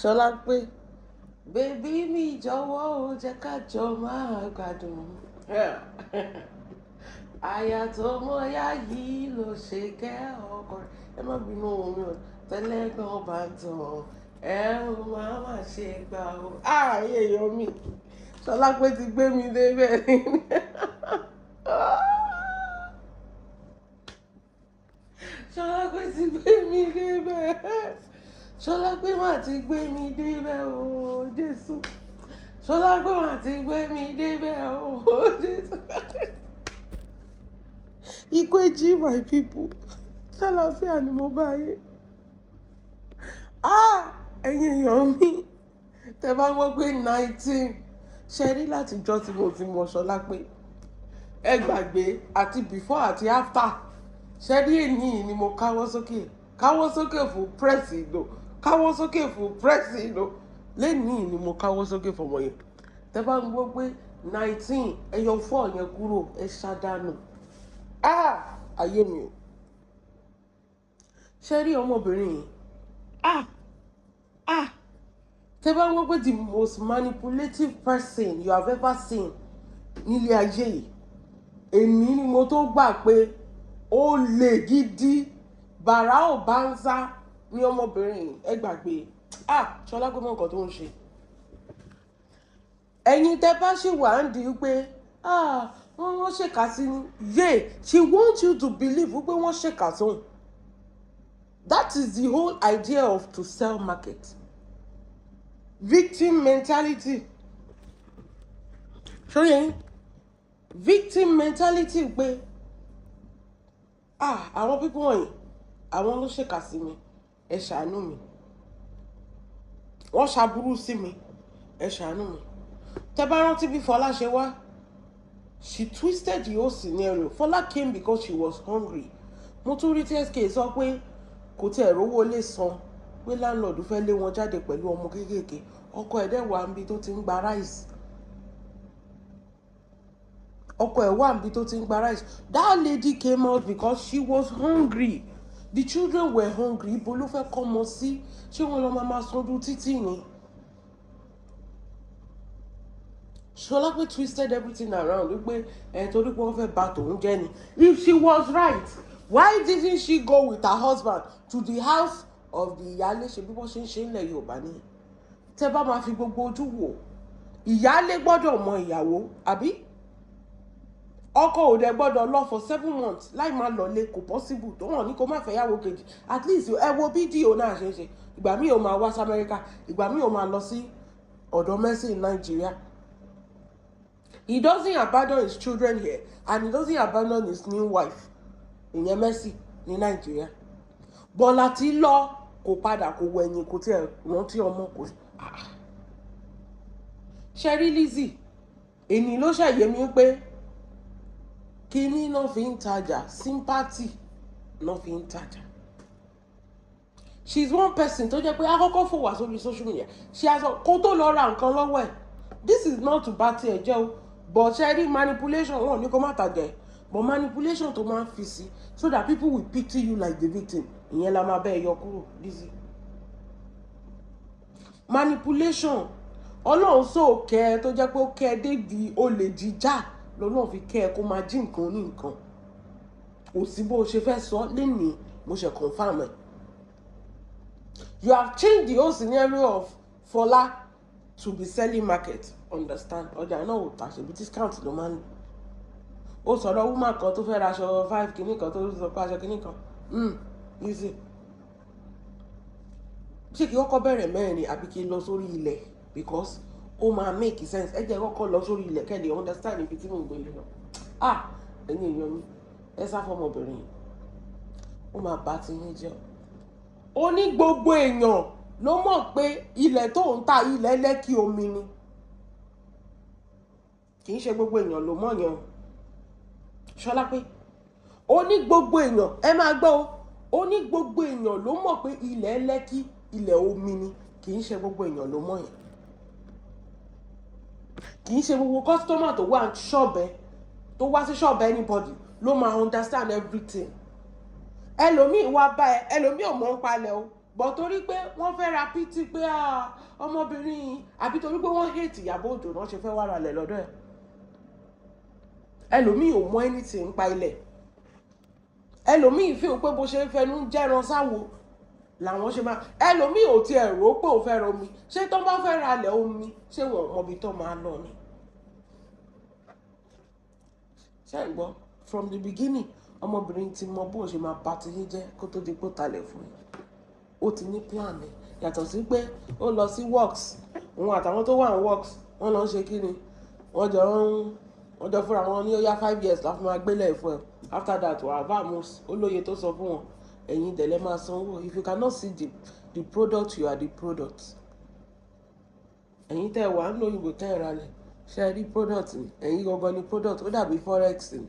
Solape, baby mi jọ̀wọ́ o jẹ́ ká jọ máa gbádùn. Àyà tó mọ́ yá yìí ló ṣe kẹ́ ọkọ rẹ̀. Ẹ má bínú omi o, tẹ́lẹ̀gbọ́n bá ń tàn. Ẹ ò máa má ṣe gbà o. Èèyàn mi, Solape ti gbé mi débẹ̀ ni. Solape ti gbé mi débẹ̀. Solape mà ti gbé mi débẹ̀ o, Jésù. Solape mà ti gbé mi débẹ̀ o, Jésù. Ikweji, my people. Ṣàlàáfíà ni mo bá yé. Ẹ̀yin èèyàn mi. Tẹ́ bá gbọ́ pé 19 ṣe rí láti jọ́ tí mo ti mọ̀ Solape. Ẹ gbàgbé àti before àti after. Ṣe rí èyí ni mo káwọ́ sókè. Káwọ́ sókè fún press ìlò. Káwọ́ sókè fún press ìlò. Lẹ́yìn ni mo káwọ́ sókè fún ọmọ yẹn. Tẹ́ bá gbọ́ pé 19 ẹyọ 4 yẹn kúrò ẹ ṣàdánù. Ayé mi o. Ṣé rí ọmọbìnrin yìí? Tẹ́ bá gbọ́ pé the most manipulative person you have ever seen nílé ayé yìí. Èmi ni mo tó gbà pé ó lè gidi bàrà ò bá ń sá ní ọmọbìnrin yìí. Ẹ gbàgbé. Solape mọ nǹkan tó ń ṣe. Ẹ̀yin tẹ́ bá ṣì wà ń di pé wọ́n ṣèkà sí ni. She wants you to believe pé wọ́n ṣèkà sóhun. That is the whole idea of to sell market. Victim mentality. Ṣó yé yín? Victim mentality pé àwọn pípọ̀ wọ̀nyí àwọn ló ṣèkà sí mi, ẹ ṣàánú mi. Wọ́n ṣàbúrú sí mi, ẹ ṣàánú mi. Tẹ́ bá rántí bí Fọlá ṣe wá. She twisted the whole scenario. Fọlá came because she was hungry. Mo tún rí TSK sọ pé kò tiẹ̀ rówó lè san pé láńlọ́ọ̀dù fẹ́ lé wọn jáde pẹ̀lú ọmọ kéékèèké. Ọkọ ẹ̀ dẹ̀ wà níbi tó ti ń gba rice. That lady came out because she was hungry. The children were hungry. Ibo ló fẹ́ kọ́ ọmọ sí? Ṣé wọ́n lọ máa sandu títì ni? Solape twisted everything around. Torí pé wọ́n fẹ́ bà tòun jẹ́ ni. If she was right, why didn't she go with her husband to the house of the ìyálé? Ṣe bí wọ́n ṣe ń ṣe nílẹ̀ Yorùbá ni. Tẹ́ bá máa fi gbogbo ojú wò. Ìyálé gbọ́dọ̀ mọ ìyàwó, àbí? Ọkọ ò dẹ̀ gbọ́dọ̀ lọ for 7 months láì máa lọlé, kò possible. Tó hàn ní kó má fẹ́ yàwó kejì. At least ẹ wo fídíò náà ṣe ń ṣe. Ìgbà míì ó máa wá sí America. Ìgbà míì ó máa lọ sí ọ̀dọ̀ Mercy in Nigeria. He doesn't abandon his children here, and he doesn't abandon his new wife in Mercy in Nigeria. Bọ́lá ti lọ kò padà kò wẹ̀yìn kò tiẹ̀ rántí ọmọ kò. Ṣẹ́rí Lizzy, èmi ló ṣàyè mi pé kíní náà fi ń tajà, sympathy náà fi ń tajà. She's one person tó jẹ́ pé àkọ́kọ́ fò wá sórí social media. She has kó tó lọ ra nǹkan lọ́wọ́ ẹ̀. This is not to bá tiẹ̀ jẹ́ o. But ṣẹ́rí manipulation wọn ní kó má tajà ẹ̀. But manipulation tó máa ń fi sí so that people will pity you like the victim. Ìyẹn la máa bẹ́ẹ̀ yọ kúrò Lizzy. Manipulation. Ọlọ́run sọ kẹ́ tó jẹ́ pé ó kẹ́ débi olè jíjà lọ́lọ́run fi kẹ́ kó máa jí nǹkan ní nǹkan. Kò sí bó ṣe fẹ́ sọ lénìí mo ṣe confirm ẹ̀. You have changed the whole scenario of Fọlá to be selling market. Understand? Ọjà náà ò tà ṣe bí discount ló máa ń lò. Ó sọ̀rọ̀ woman kan tó fẹ́ ra aṣọ 5 kìíní kan tó sọ pé aṣọ kìíní kan. Lizzy. Ṣé kí kọ́kọ́ bẹ̀rẹ̀ mẹ́rin àbí kí n lọ sórí ilẹ̀? Because ó máa make sense. Ẹ jẹ́ kọ́kọ́ lọ sórí ilẹ̀ kẹ́ lè understand ibi tí mò ń gbé lọ. Ẹ̀yin èèyàn mi, ẹ sá fọmọbìnrin yìí. Ó máa bá ti yín jẹ́. Ó ní gbogbo èèyàn ló mọ̀ pé ilẹ̀ tó ń ta ilẹ̀ Lẹ́kì omi ni. Kì í ṣe gbogbo èèyàn ló mọ̀ yẹn. Solape. Ó ní gbogbo èèyàn, ẹ máa gbọ́ o. Ó ní gbogbo èèyàn ló mọ̀ pé ilẹ̀ Lẹ́kì ilẹ̀ omi ni. Kì í ṣe gbogbo èèyàn ló mọ̀ yẹn. Kì í ṣe gbogbo customer tó wá ṣọ́ọ̀bẹ tó wá sí ṣọ́ọ̀bẹ anybody ló máa understand everything. Ẹlòmíì wá bá ẹ, ẹlòmíì ò mọ̀ ń palẹ̀ o. but torí pé wọ́n fẹ́ ra pítí pé ọmọbìnrin àbí torí pé wọ́n hate Ìyábọ̀ Òjó náà ṣe fẹ́ wá ralẹ̀ lọ́dọ̀ ẹ̀. Ẹlòmíì ò mọ anything ń pa ilẹ̀. Ẹlòmíì fi hàn pé bó ṣe ń fẹnu jẹ́ran sáwo làwọn ṣe máa. Ẹlòmíì ò tiẹ̀ rò pé òun fẹ́ ra omi. Ṣé tó bá fẹ́ ralẹ̀ omi ṣé wọn mọbi tó máa lọ ni? Ṣé ń gbọ́? From the beginning ọmọbìnrin ti mọ bó ṣe máa bá ti yín jẹ́ kó tó di pé ó talẹ̀ fún yín. Ó ti ní plan ni. Yàtọ̀ sí pé ó lọ sí works. Òun àtàwọn tó wà ní works wọ́n lọ ń ṣe kí ni? Wọ́n jọ fúnra wọn ní ó yá 5 years láti máa gbélé fún ẹ. After that wà vamus olóye tó sọ fún wọn ẹ̀yin dẹ̀lẹ́ máa sanwó. If you cannot see the product, you are the product. Ẹ̀yin tẹ́ wà ń lo òyìnbó tẹ́ ẹ̀ ralẹ̀ ṣe rí product ni ẹ̀yin gangan ni product. Ó dàbí forex ni.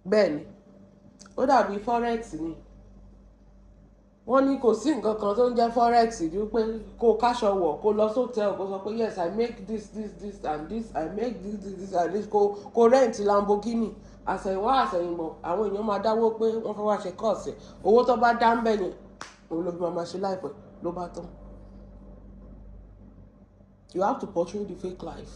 Bẹ́ẹ̀ ni ó dàbí forex ni. Wọ́n ní kò sí nǹkan kan tó ń jẹ́ forex ju pé kó káṣọ wọ̀ kó lọ sóòtẹ́ẹ̀lì kó sọ pé yes I make this and this I make this and this kó rent Lamborghini. Àsẹ̀yìnwá àsẹ̀yìnbọ̀ àwọn èèyàn máa dáwó pé wọ́n fẹ́ wá ṣe kọ́ọ̀sì owó tó bá dá ń bẹ̀ yẹn òun ló fi máa ṣe láìpẹ́ ló bá tán. You have to portray the fake life.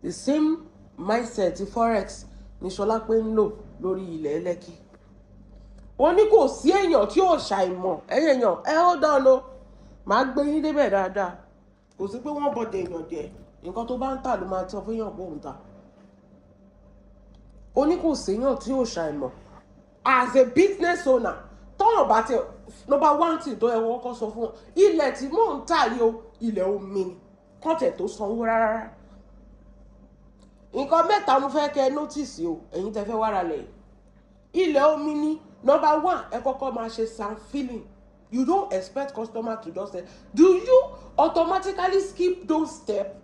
The same mindset ti forex ni Solape ń lò lórí ilẹ̀ Lẹ́kì. Ó ní kò sí èèyàn tí ò ṣàìmọ̀ ẹ̀yìn èèyàn hold on o máa gbé yín débẹ̀ dáadáa. Kò sí pé wọ́n bọ̀dẹ̀ èèyàn jẹ́ nǹkan tó bá ń tà ló máa tọ́ fún èèyàn bóun ta. Ó ní kò sí èèyàn tí ò ṣàìmọ̀ as a business owner tọ́wọ̀n bá ti number one thing tó yẹ wọ́n kọ́ sọ fún wọn ilẹ̀ tí mò ń tà yìí o ilẹ̀ omi ni kọ́tẹ̀ tó sanwó rárá. Nǹkan mẹ́ta mo fẹ́ kẹ́ notice o ẹ̀yin tẹ́ fẹ́ wá ralẹ̀ ilẹ̀ omi ni. Number one, ẹ kọ́kọ́ máa ṣe sound feeling. You don't expect customer to just say, do you automatically skip those steps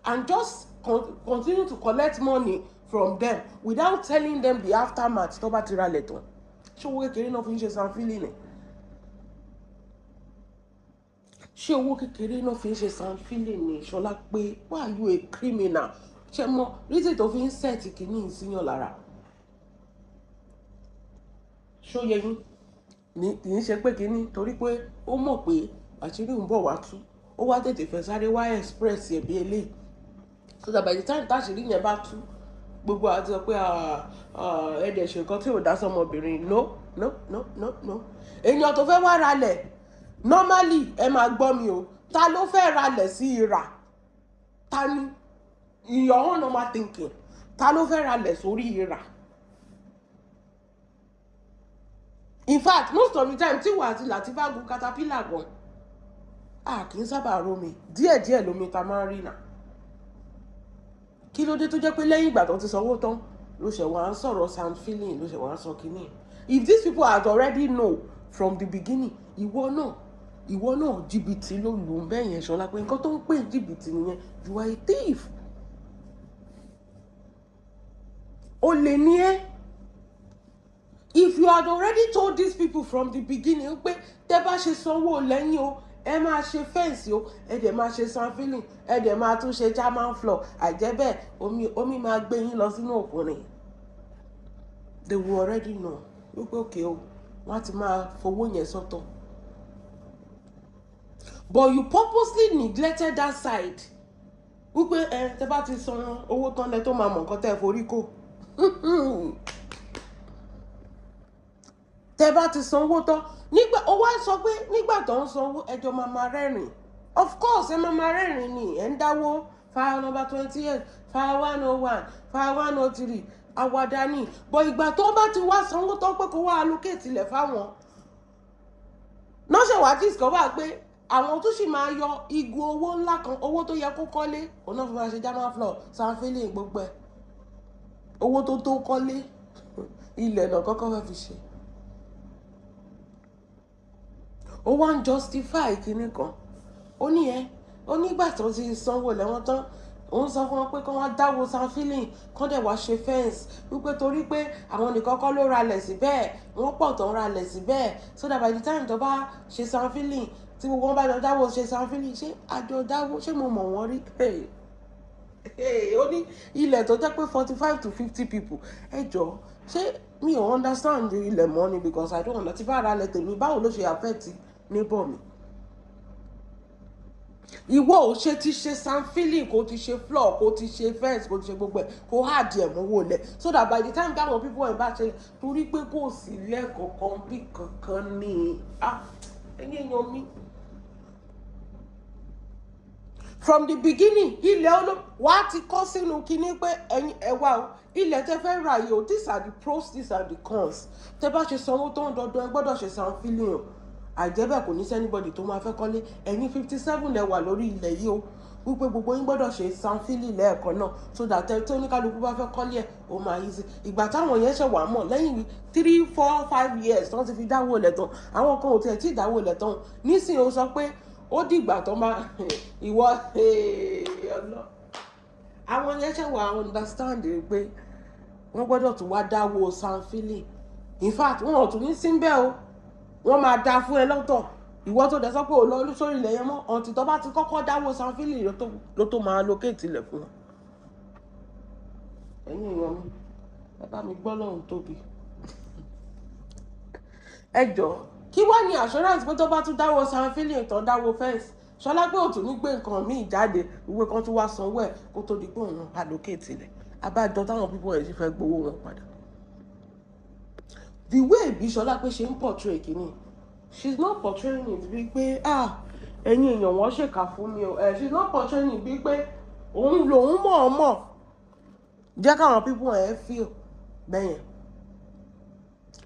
and just continue to collect money from them without telling them the aftermath tó bá ti ra lẹ̀ tán? Ṣé owó kékeré náà fi ń ṣe sound feeling ni? Ṣé owó kékeré náà fi ń ṣe sound feeling ni? Solape, why are you a criminal? Ṣé mo reason tó fi ń set kìíní ìsíyàn lára? Ṣó yẹ yín ní kì í ṣe pé kínní torí pé ó mọ̀ pé àṣírí ń bọ̀ wá tú ó wá tètè fẹ́ sáré wá express ẹ̀ bí eléyìí so that by the time táṣírí yẹn bá tú gbogbo àti sọ pé ẹ̀dẹ̀ ṣe nǹkan tí ò dá sọmọbìnrin no. Èèyàn tó fẹ́ wá ralẹ̀ normally ẹ máa gbọ́ mi o ta ló fẹ́ ralẹ̀ sí ìrà ta ni in your own normal thinking ta ló fẹ́ ralẹ̀ sórí ìrà. In fact, most of the time tí wà àti Latifa gun caterpillar gan kì í sábà romi díẹ̀díẹ̀ lomi ta máa ń rí nà. Kí ló dé tó jẹ́ pé lẹ́yìn ìgbà tó ti sanwó tán ló ṣe wá ń sọ̀rọ̀ sound feeling ló ṣe wá ń sọ kínní. If these people had already know from the beginning ìwọ náà jìbìtì ló lù ú bẹ́ẹ̀ yẹn Solape nǹkan tó ń pè jìbìtì nìyẹn you are a thief. Olè ni ẹ́. If you had already told these people from the beginning pé tẹ́ bá ṣe sanwó lẹ́yìn o ẹ máa ṣe fẹ́ǹsì o ẹ dẹ̀ máa ṣe sound feeling ẹ dẹ̀ máa tún ṣe German floor àìjẹ́ bẹ́ẹ̀ omi máa gbé yín lọ sínú òkùnrin. They will already know wípé òkè o wọ́n ti máa fowó yẹn sọ́tọ̀. But you purposely neglected that side wípé tẹ́ bá ti san owó tán lẹ tó máa mọ̀ nǹkan tẹ́ forí kó. Tẹ́ bá ti sanwó tán nígbà ó wá sọ pé nígbà tó ń sanwó ẹjọ́ máa rẹ́rìn. Of course ẹ máa rẹ́rìn ni ẹ ń dáwó file number 28 file 101 file 103 àwàdà ni but ìgbà tó bá ti wá sanwó tán pé kó wá allocate ilẹ̀ fáwọn náà ṣe wá discover pé àwọn tó sì máa yọ igun owó ńlá kan owó tó yẹ kó kọ́lé òun náà fi máa ṣe German floor sound feeling gbogbo ẹ̀ owó tó kọ́lé ilẹ̀ náà kọ́kọ́ fẹ́ fi ṣe. Ó wá ń justify kinní kan ó ní nígbà tó ti sanwó lẹ́wọ̀n tán òun sọ fún wọn pé kí wọ́n dáwọ́ sound feeling kán dẹ̀ wá ṣe fence wípé torí pé àwọn nìkan kọ́ ló ralẹ̀ síbẹ̀ wọ́n pọ̀ tó ń ralẹ̀ síbẹ̀ so that by the time tó bá ṣe sound feeling tí gbogbo wọn bá jọ dáwọ́ ṣe sound feeling ṣé àjọ dáwọ́ ṣé mo mọ̀ wọ́n rí ó ní ilẹ̀ tó jẹ́ pé 45 to 50 people ẹ jọ ṣé mi ò understand ilẹ̀ mọ́ ni because I don't understand tí bá ara lẹ̀ tèmi báwo ló ṣe affect neighbor mi. Ìwọ ò ṣe ti ṣe sanfili kò ti ṣe floor kò ti ṣe fence kò ti ṣe gbogbo ẹ̀ kò hard ẹ̀ mọ́wọ́ lẹ̀ so that by the time táwọn people ẹ̀ bá ṣe torí pé kò sí lẹ́kọ̀ọ̀kan bí kankan ní ẹ̀yìn èèyàn mi. From the beginning ilẹ̀ wá ti kọ́ sínú kinní pé ẹ̀yin ẹ̀wà o ilẹ̀ tẹ́ fẹ́ ra yìí o these are the pros these are the cons tẹ́ bá ṣe sanwó tó ń dandan ẹ gbọ́dọ̀ ṣe sanfili o àìjẹ́bẹ̀ kò ní sẹ́nibọ́dì tó máa fẹ́ kọ́lé ẹ̀yin 57 lẹ wà lórí ilẹ̀ yìí o wípé gbogbo yín gbọ́dọ̀ ṣe sanfili lẹ́ẹ̀kan náà so that tí oníkálukú bá fẹ́ kọ́lé ẹ̀ ó máa easy ìgbà táwọn yẹn ṣe wà mọ̀ lẹ́yìn 3, 4, 5 years tán ti fi dáwó lẹ̀ tán àwọn kan ò tiẹ̀ tí ì dáwó lẹ̀ tán nísìnyí ó sọ pé ó dìgbà tó máa ìwọ ọlọ àwọn yẹn ṣe wà understand pé wọ́n gbọ́dọ̀ tún wá dáwó sanfili in fact wọn ò tún ní síbẹ̀ o wọ́n máa dá fún ẹ lọ́tọ̀ ìwọ tó dẹ̀ sọ pé ò lọ sórí ilẹ̀ yẹn mọ́ ọ̀tí tó bá ti kọ́kọ́ dáwó sanfili ló tó máa locate ilẹ̀ fún wọn. ẹ̀yin èèyàn mi ẹ bá mi gbọ́ lọ́hùn tóbi ẹ jọ̀ọ́ kí wá ní assurance pé tó bá tún dáwó sanfili ìtàn dáwó fence Ṣọlá pé òtún ní gbé nǹkan míì jáde ìwé kan tún wá sanwó ẹ̀ kó tó di pé òun allocate ilẹ̀ abájọ táwọn pípọ̀ ẹ̀ sì fẹ́ gbowó wọn padà. The way bí Ṣọlá pé ṣe ń portray kìíní she's not portraying it bí pé ẹ̀yin èèyàn wọ́n ṣèkà fún mi o she's not portraying it bí pé òun lòun mọ̀ọ́mọ̀ jẹ́ káwọn pípọ̀ ẹ̀ feel bẹ́yẹn.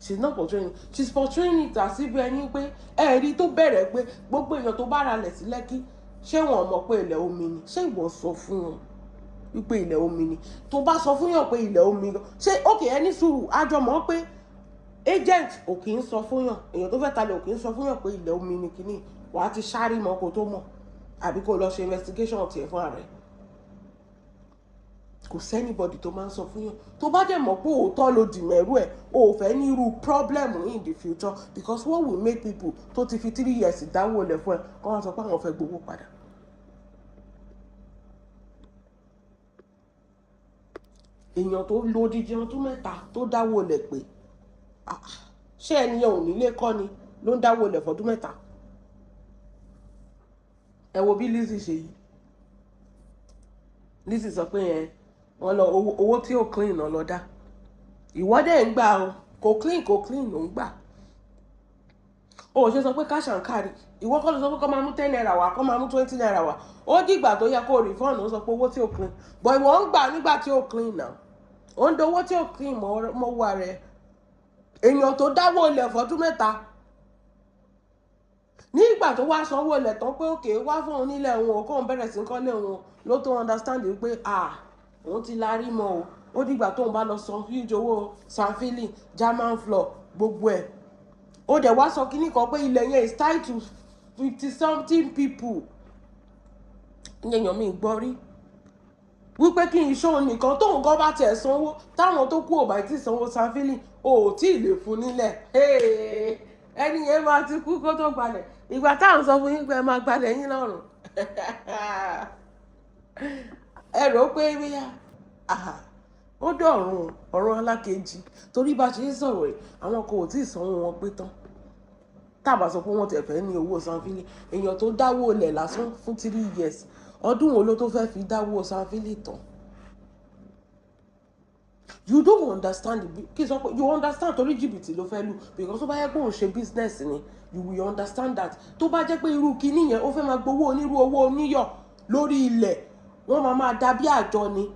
She's not portraying it she's portraying it as if ẹni pé ẹ̀rí tó bẹ̀rẹ̀ pé gbogbo èèyàn tó bá ra lẹ̀ sí Lẹ́kì ṣé wọn mọ̀ pé ilẹ̀ omi ni ṣé ìwọ sọ fún wọn wípé ilẹ̀ omi ni tó bá sọ fún yàn pé ilẹ̀ omi ṣé ókè ẹni sùúrù àjọ mọ̀ pé agent ò kì í sọ fún yàn èèyàn tó fẹ́ talẹ̀ ò kì í sọ fún yàn pé ilẹ̀ omi ni kìíní wàá ti ṣáárì mọ́ kó tó mọ̀ àbí kó lọ ṣe investigation tiẹ̀ fún ààrẹ kò sẹ́nibọ́dì tó máa ń sọ fún yàn tó bá dẹ̀ mọ̀ pé òótọ́ ló dì mẹ́rù ẹ̀ o ò fẹ́ ní irú problem in the future because what will make people tó ti fi 3 years dáwọ́ lẹ̀ fún ẹ kọ́ wọn sọ pé àwọn fẹ́ gbowó padà. èèyàn tó lo odidi ọdún mẹ́ta tó dáwọ́ lẹ̀ pé ṣé ẹnìyàn ò nílé kọ́ ni ló ń dáwọ́ lẹ̀ fọdún mẹ́ta. ẹ wo bí Lizzy ṣe yìí Lizzy sọ pé yẹn wọ́n lọ owó tí ò clean náà lọ dá ìwọ́dẹ̀ ń gbà o kò clean ló ń gbà o ṣe sọ pé cash and carry ìwọ kọ́ ló sọ pé kọ́ máa mú 10 naira wá kọ́ máa mú 20 naira wá ó dìgbà tó yẹ kó refund ó sọ pé owó tí ò clean but ìwọ ń gbà nígbà tí ò clean náà ó ń dowó tí ò clean mọ́ wà rẹ̀ èèyàn tó dáwọ́ ilẹ̀ fọdún mẹ́ta nígbà tó wá sanwó ilẹ̀ tán pé òkè wá fún òun nílẹ̀ òun kóun bẹ̀rẹ̀ sí kọ́lé òun ló tó understand pé òun ti larí mọ́ o ó dìgbà tóun bá lọ san huge owó sanfili German floor gbogbo ẹ̀ ó dẹ̀ wá sọ kínní kan pé ilẹ̀ yẹn is tied to 50-something people yẹ̀yàn mi gbọ́ rí wípé kí n ṣóun nìkan tóun gan bá tẹ̀ sanwó táwọn tó kú ò bá ti sanwó sanfili o ò tí ì lè fún nílẹ̀ ẹni yẹn máa ti kú kó tó gbalẹ̀ ìgbà táwọn sọ fún yín pé ẹ máa gbalẹ̀ yín lọ́rùn ẹ rò ó pé bíyà ó dọ̀rùn ọ̀run alákejì torí bá ṣe ń sọ̀rọ̀ ẹ̀ àwọn kan ò tí ì sanwó wọn pé tán tábà sọ pé wọ́n tẹ̀ fẹ́ ní owó sanfili èèyàn tó dáwó lẹ̀ lásán fún 3 years ọdún wo ló tó fẹ́ fi dáwó sanfili tán. You don't understand kí sọ pé you understand torí jìbìtì ló fẹ́ lù because tó bá yẹ pé òun ṣe business ni you will understand that tó bá jẹ́ pé irú kinní yẹn ó fẹ́ máa gbowó onírú owó oníyọ̀ lórí ilẹ̀ wọ́n máa dá bí àjọ ni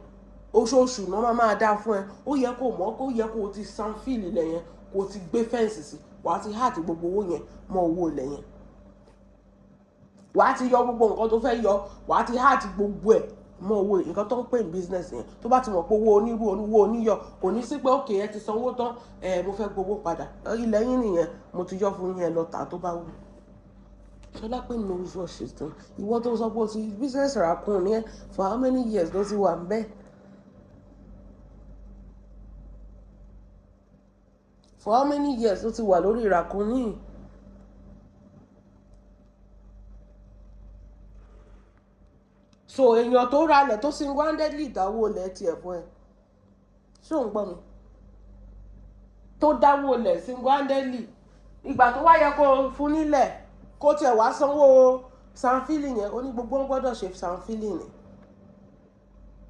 oṣooṣù náà máa dá fún ẹ ó yẹ kó mọ̀ kó yẹ kó o ti san fíìlì ilẹ̀ yẹn kó o ti gbé fẹ́ǹsì sí wàá ti háàtì gbogbo owó yẹn mọ́ owó ilẹ̀ yẹn wàá ti yọ gbogbo nǹkan tó fẹ́ yọ wàá ti háàtì gbogbo ẹ̀ mọ́ owó nǹkan tó ń pè ní business yẹn tó bá ti mọ̀ pé owó onírú owó oníyọ̀ kò ní sí pé òkè ẹ ti sanwó tán mo fẹ́ gbowó padà ilẹ̀ yín nìyẹn mo ti yọ fún yẹn lọ tà tó bá wù. Solape knows what she's doing. Ìwọ tó sọ pé o ti business raccoon yẹn for how many years ló ti wà ń bẹ̀? For how many years ló ti wà lórí raccoon yìí? So èèyàn tó ralẹ̀ tó single-handedly dáwó lẹ̀ tiẹ̀ fún ẹ ṣé ò ń gbọ́ mi? tó dáwó lẹ̀ single-handedly ìgbà tó wá yẹ kó fún nílẹ̀ kó tiẹ̀ wá sanwó sanfili yẹn ó ní gbogbo wọn gbọ́dọ̀ ṣe sanfili ni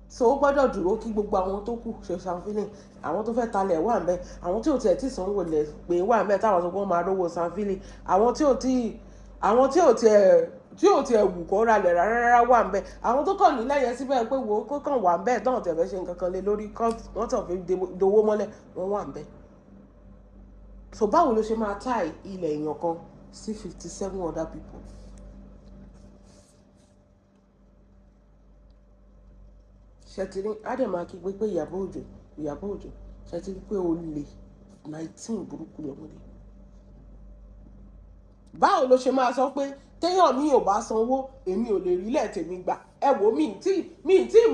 so ó gbọ́dọ̀ dúró kí gbogbo àwọn tó kù ṣe sanfili àwọn tó fẹ́ talẹ̀ wà ń bẹ àwọn tí ò tiẹ̀ tí sanwó lẹ̀ pé wà ń bẹ táwọn sọ pé wọ́n máa rówó sanfili àwọn tí ò tiẹ̀ wù kó ralẹ̀ rárá wà ń bẹ àwọn tó kàn nílẹ̀ yẹn síbẹ̀ pé wo kó kàn wà ń bẹ tán tẹ̀ fẹ́ ṣe nǹkan kan lé lórí wọ́n tàn fi dowó mọ́lẹ̀ wọ́n wà ń bẹ. So báwo ló ṣe máa tie ilẹ̀ èèyàn kan sí 57 other people? ṣètìrí ádámà kí pé Ìyábọ̀ Òjó ṣètìrí pé ó lè 19 burúkú lọ́mọdé. Báwo ló ṣe máa sọ pé téèyàn mi ò bá sanwó èmi ò lè rí ilẹ̀ tèmi gbà ẹ wò mi tí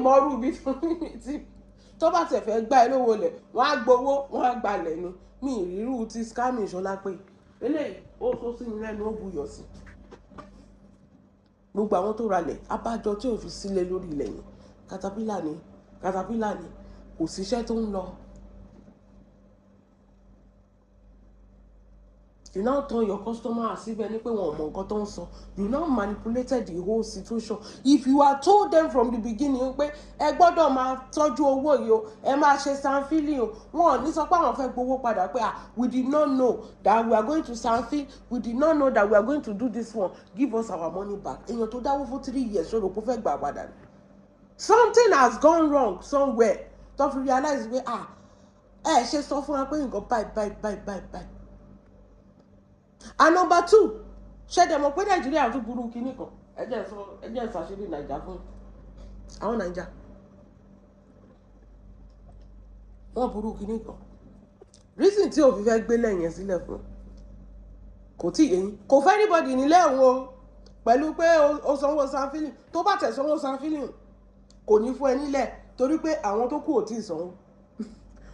mọ́rú bí tó bá tẹ̀ fẹ́ gbá ẹ lówó lẹ̀ wọ́n á gbowó wọ́n á gbalẹ̀ ni mi ìrírú ti scamming Solape eléyìí ó tó sí ní lẹ́nu ó buyọ̀ sí gbogbo àwọn tó ralẹ̀ abájọ tí ò fi sílẹ̀ lórí ilẹ̀ yẹn caterpillar ni kò síṣẹ́ tó ń lọ. You now turn your customer as if ẹni pé wọn ò mọ nǹkan tó ń sọ. You now manipulated the whole situation. If you had told them from the beginning pé ẹ gbọ́dọ̀ máa tọ́jú owó yìí o ẹ máa ṣe sanfili o wọn ò ní sọ pé àwọn fẹ́ gbowó padà pé we did not know that we are going to sanfil we did not know that we are going to do this one give us our money back. Èèyàn tó dáwó fún 3 years ṣòro kó fẹ́ gbà padà. Something has gone wrong somewhere tó fi realize pé ẹ ṣe sọ fún wa pé nǹkan báyìí. And number 2 ṣé dẹ̀ mọ̀ pé Nàìjíríà tún burú kinní kan ẹ jẹ́ ìsàṣírí Nàìjà fún àwọn Nàìjà wọ́n burú kinní kan reason tí òfin fẹ́ gbé lẹ́yìn sílẹ̀ fún kò tí yẹn kò fẹ́ anybody nílé òun o pẹ̀lú pé o sanwó sanfili tó bá tẹ̀ sanwó sanfili kò ní fún ẹ nílẹ̀ torí pé àwọn tó kù ò tí ì sanwó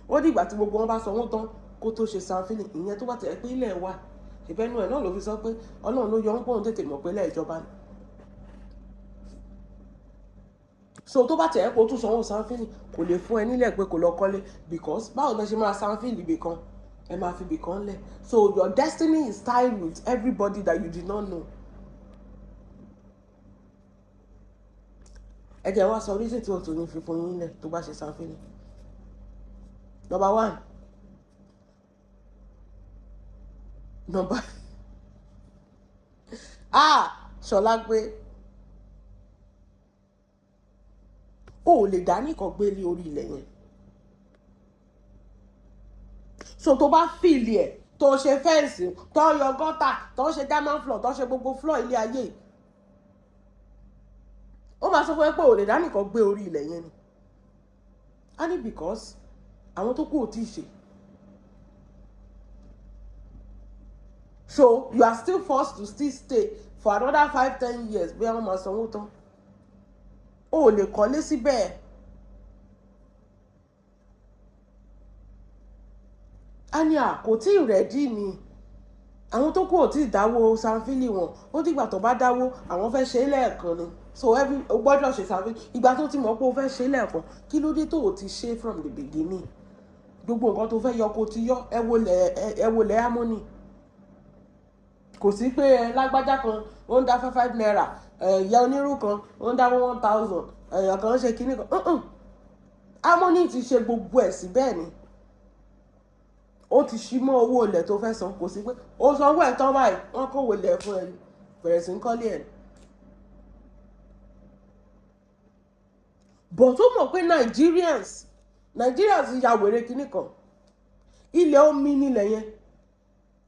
ó dìgbà tí gbogbo wọn bá sanwó tán kó tó ṣe sanfili ìyẹn tó bá tẹ̀ pé ilẹ̀ wà ìbẹ́nu ẹ̀ náà ló fi sọ pé Ọlọ́run ló yọ ń pòun tètè mọ̀ pé lẹ́ẹ̀jọba ni. So tó bá tẹ̀ ẹ́ kó tún sanwó sanfili kò lè fún ẹ nílẹ̀ pé kò lọ kọ́lé because báwo lọ ṣe máa sanfili ibì kan ẹ máa fi ibì kan lẹ̀ so your destiny is tied with everybody that you did not know. ẹ jẹ́ wá sọ reason tí o tò ní fi fún yín lẹ̀ tó bá ṣe sanfili. Number 1. Solape o lè dá nìkan gbé lé orí ilẹ̀ yẹn so tó bá fìlì ẹ̀ tó ṣe fẹ́ǹsì tó yọ gọ́tà tó ṣe diamond floor tó ṣe gbogbo floor ilé ayé ó máa sọ fún ẹ pé o lè dá nìkan gbé orí ilẹ̀ yẹn ni and it because àwọn tó kù ò tí ì ṣe. So you are still forced to still stay for another 5-10 years bí àwọn máa sanwó tán o lè kọ́lé síbẹ̀ ania kò tí ì rẹ́dí ni àwọn tó kù ò tí ì dáwó sanfili wọn ó dìgbà tó bá dáwó àwọn fẹ́ ṣe é lẹ́ẹ̀kan ni so o gbọ́dọ̀ ṣe sanfili ìgbà tó ti mọ̀ pé o fẹ́ ṣe é lẹ́ẹ̀kan kí ló dé tó o ti ṣe from the beginning gbogbo nǹkan tó fẹ́ yọ kó ti yọ ẹ wo lẹ́ harmony. Kò sí pé lágbájá kan ó ń dá 5 naira ìyá onírú kan ó ń dá 1000 èèyàn kan ṣe kinní kan harmony ti ṣe gbogbo ẹ̀ sí bẹ́ẹ̀ ni ó ti ṣí mọ́ owó ilẹ̀ tó fẹ́ san kò sí pé ó sanwó ẹ̀ tán báyìí wọ́n kówó ilẹ̀ fún ẹ bẹ̀rẹ̀ sí ń kọ́lé ẹ̀. But ó mọ̀ pé Nigerians ya wèrè kinní kan ilẹ̀ omi nílẹ̀ yẹn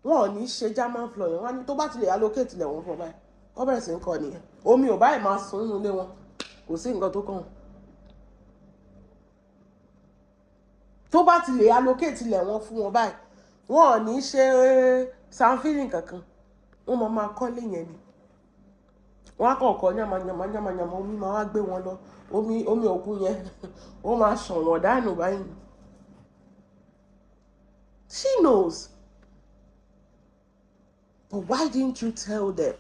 wọn ò ní ṣe German floor yẹn wọn ni tó bá ti lè allocate ilẹ̀ wọn fún báyìí wọ́n bẹ̀rẹ̀ sí ń kọ́ nìyẹn omi ò báyìí máa sùn nínú ilé wọn kò sí nǹkan tó kàn tó bá ti lè allocate ilẹ̀ wọn fún wọn báyìí wọn ò ní ṣe sanfili kankan wọn máa kọ́lé yẹn ni wọn á kàn kọ́ yamayama omi máa wá gbé wọn lọ omi òkun yẹn ó máa ṣàn wọ́n dànù báyìí. She knows. But why didn't you tell them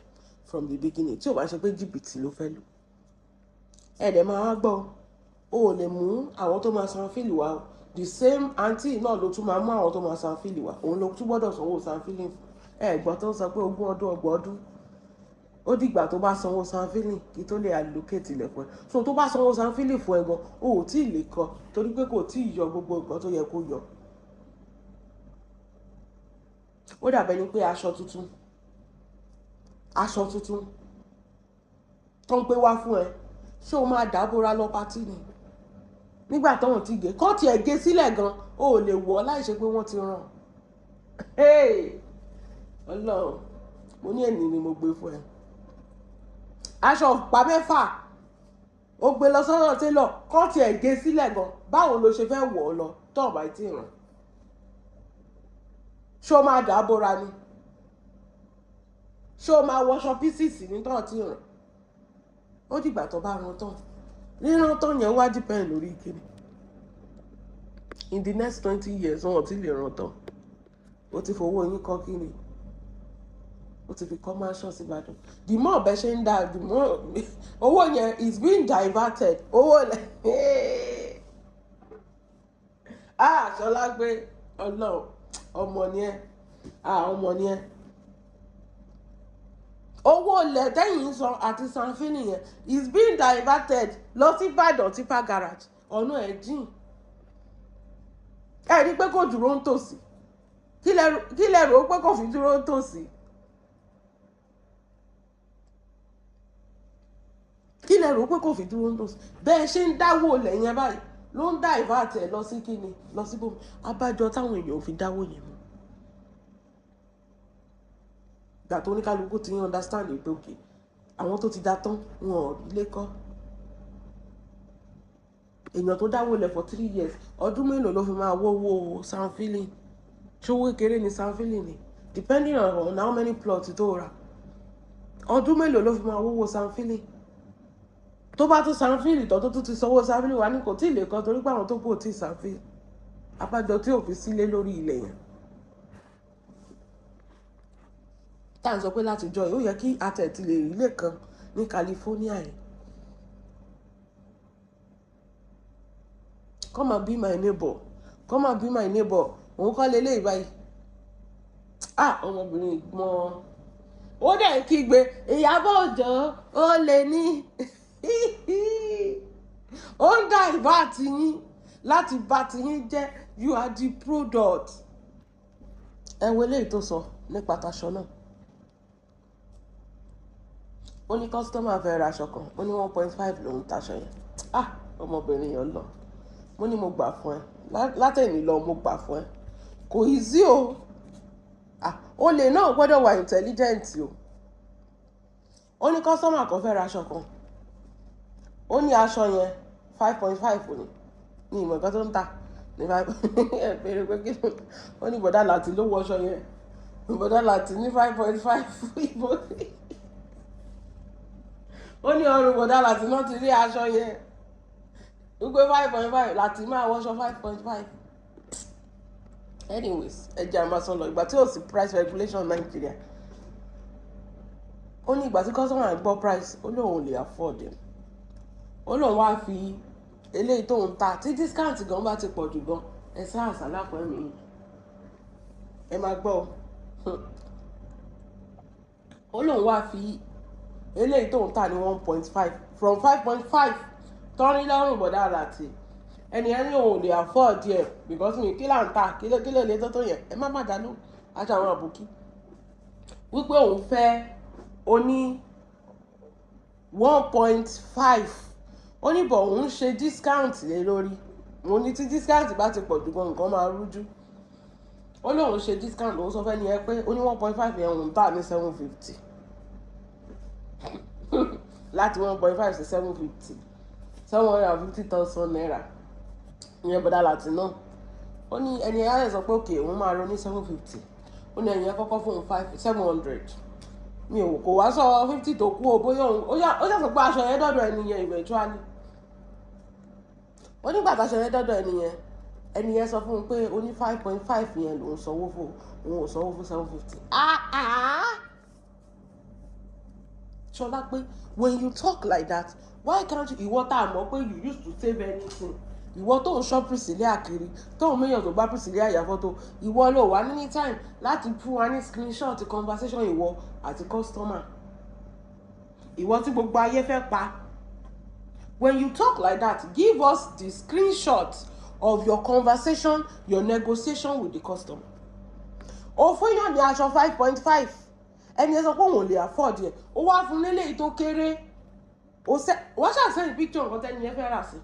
from the beginning? Tí o bá ṣe pé jìbìtì ló fẹ́ lò ẹ̀dẹ̀ máa wá gbọ́ o ò lè mú àwọn tó máa san fíìlì wa the same aunty náà ló tún máa mú àwọn tó máa sanfili wá òun ló tún gbọ́dọ̀ sanwó sanfili ẹ̀gbọ́n tó ń sọ pé 20 ọdún 30 ọdún ó dìgbà tó bá sanwó sanfili kí tó lè allocate ilẹ̀ fún ẹ so tó bá sanwó sanfili fún ẹ gan o ò tí ì lè kọ torí pé kò tí ì yọ gbogbo nǹkan tó yẹ kó yọ. ó dàbẹ̀ ni pé aṣọ tuntun tó ń gbé wá fún ẹ ṣé o máa dábòra lọ pátì ni nígbà tóun ti gé kọ́ tiẹ̀ gé sílẹ̀ gan o ò lè wọ̀ láì ṣe pé wọ́n ti rán Ọlọ́run mo ní ènì ni mo gbé fún ẹ aṣọ ọ̀pá 6 ó gbé lọ sọ́dọ̀ télọ̀ kọ́ tiẹ̀ gé sílẹ̀ gan báwo ló ṣe fẹ́ wọ̀ ọ́ lọ tó ọ̀bá tí ràn ṣé o máa dábòra ni ṣé o máa wọṣọ písìsì ní tó ti ràn ó dìgbà tó bá rán tán rírán tán yẹn wá depend lórí ìkíni in the next 20 years wọn ò tí lè rán tán ó ti fowó yín kọ́ kíni ó ti fi commercial sí Ìbàdàn the more bẹ́ẹ̀ ṣe ń dá the more owó yẹn is being diverted owó lẹ̀ Ṣọlá gbé Ọlọ́run ọmọ ni ẹ ọmọ ni ẹ owó ilẹ̀ tẹ́yìn sọ àti sanfini yẹn is being diverted lọ sí Ìbàdàn tipa garage ọ̀nà ẹ̀ jìn ẹ rí pé kò dúró ń tòsí kí lẹ rò ó pé kò fi dúró ń tòsí kí lẹ rò ó pé kò fi dúró ń tòsí bẹ́ẹ̀ ṣe ń dáwó ilẹ̀ yẹn báyìí ló ń divert ẹ̀ lọ sí kíni lọ sí bòmí abájọ táwọn èèyàn ò fi dáwó yẹn mọ́ gbà tó ní kálukú ti ń understand pé òkè àwọn tó ti dá tán wọn ò lè kọ́ èèyàn tó dáwó lẹ̀ for 3 years ọdún mélòó ló fi máa wọ́wọ́ sanfili ṣówó kékeré ní sanfili ni depending on how many plots tó rà ọdún mélòó ló fi máa wọ́wọ́ sanfili tó bá tún sanfili tó tún ti sanwó sanfili wà ní kò tí ì lè kọ́ torí pé àwọn tó kù ò tí ì sanfili abájọ tí ò fi sílé lórí ilẹ̀ yẹn tá à ń sọ pé láti jọ yìí ó yẹ kí atẹ̀tì lè rí ilé kan ní California yìí come and be my neighbor come and be my neighbor òun kọ́ lélẹ́yìí báyìí ọmọbìnrin mọ́ ó dẹ̀ kígbe Ìyábọ̀ Òjó ó lè ní ó ń dá ìbá àtìyín láti bá tiyín jẹ́ you are the product ẹ wo eléyìí tó sọ nípa taṣọ náà ó ní kọ́sítọ́mà fẹ́ ra aṣọ kan ó ní 1.5 lòún taṣọ yẹn ọmọbìnrin yẹn lọ mo ní mo gbà fún ẹ látẹ̀yìn lọ mo gbà fún ẹ kò easy o olè náà gbọ́dọ̀ wà intelligent o ó ní kọ́sítọ́mà kan fẹ́ ra aṣọ kan ó ní aṣọ yẹn 5.5 ní ìmọ̀ nǹkan tó ń tà ní 5 bèrè pé kí ó ní bọ̀dá láti ló wọ aṣọ yẹn bọ̀dá láti ní 5.5 ìbò ó ní ọrùn bọ̀dá láti náà ti rí aṣọ yẹn wípé 5.5 láti máa wọṣọ 5.5 anyways ẹjẹ àmàsán lọ ìgbà tí ò sí price regulation Nàìjíríà ó ní ìgbà tí customer gbọ́ price ó lóun ò lè afford ẹ̀ ó lóun wá fi eléyìí tóun ta tí discount gan bá ti pọ̀ jù gan ẹ sá àsálà pọ̀ ẹ̀mí ẹ máa gbọ́ ó lóun wá fi eléyìí tóun ta ní 1.5 from 5.5 tọ́rin lọ́rùn bọ̀dá láti ẹni ẹni òun lè afford ẹ̀ because mi kí là ń ta kí lè lè tó yẹn ẹ má má dá lóhùn aṣọ àwọn àbùkí wípé òun fẹ́ oní 1.5 ó ní bọ̀ òun ṣe discount lé lórí mo ní tí discount bá ti pọ̀ jù gan nǹkan máa rújú ó lóun ṣe discount òun sọ fẹ́ ni ẹ pé ó ní 1.5 yẹn òun tà ní 750 láti 1.5 sí 750 750,000 naira ìyẹn bọ̀dá láti náà ó ní ẹni ẹ̀yà sọ pé òkè òun máa ro ní 750 ó ní ẹ̀yìn kọ́kọ́ fún 700 mi ò kò wá sọ 50 tó kú o bóyá ó ṣàṣọ pé aṣọ yẹn dọ́dọ̀ ẹni yẹn eventually ó nígbà táṣọ yẹn dọ́dọ̀ ẹni yẹn sọ fún un pé ó ní 5.5 yẹn lòún sanwó fún òun ò sanwó fún 750 Ṣọlá pé when you talk like that why can't you ìwọ tá a mọ̀ pé you used to save anything ìwọ tó ń ṣọ́ Priscilla kiri tó ń méyàn tó bá Priscilla yà fọ́tò ìwọ ló wà ní time láti fún wa ní screenshot conversation ìwọ àti customer ìwọ tí gbogbo ayé fẹ́ pa. When you talk like that, give us the screenshot of your conversation, your negotiation with the customer. Ó fún yàn ní aṣọ 5.5 ẹni ẹ sọ pé òun ò lè afford ẹ̀ ó wá fún lélẹ́yìí tó kéré wọ́n ṣàṣẹ́yìn picture nǹkan tẹ́ni ẹ fẹ́ rà sí.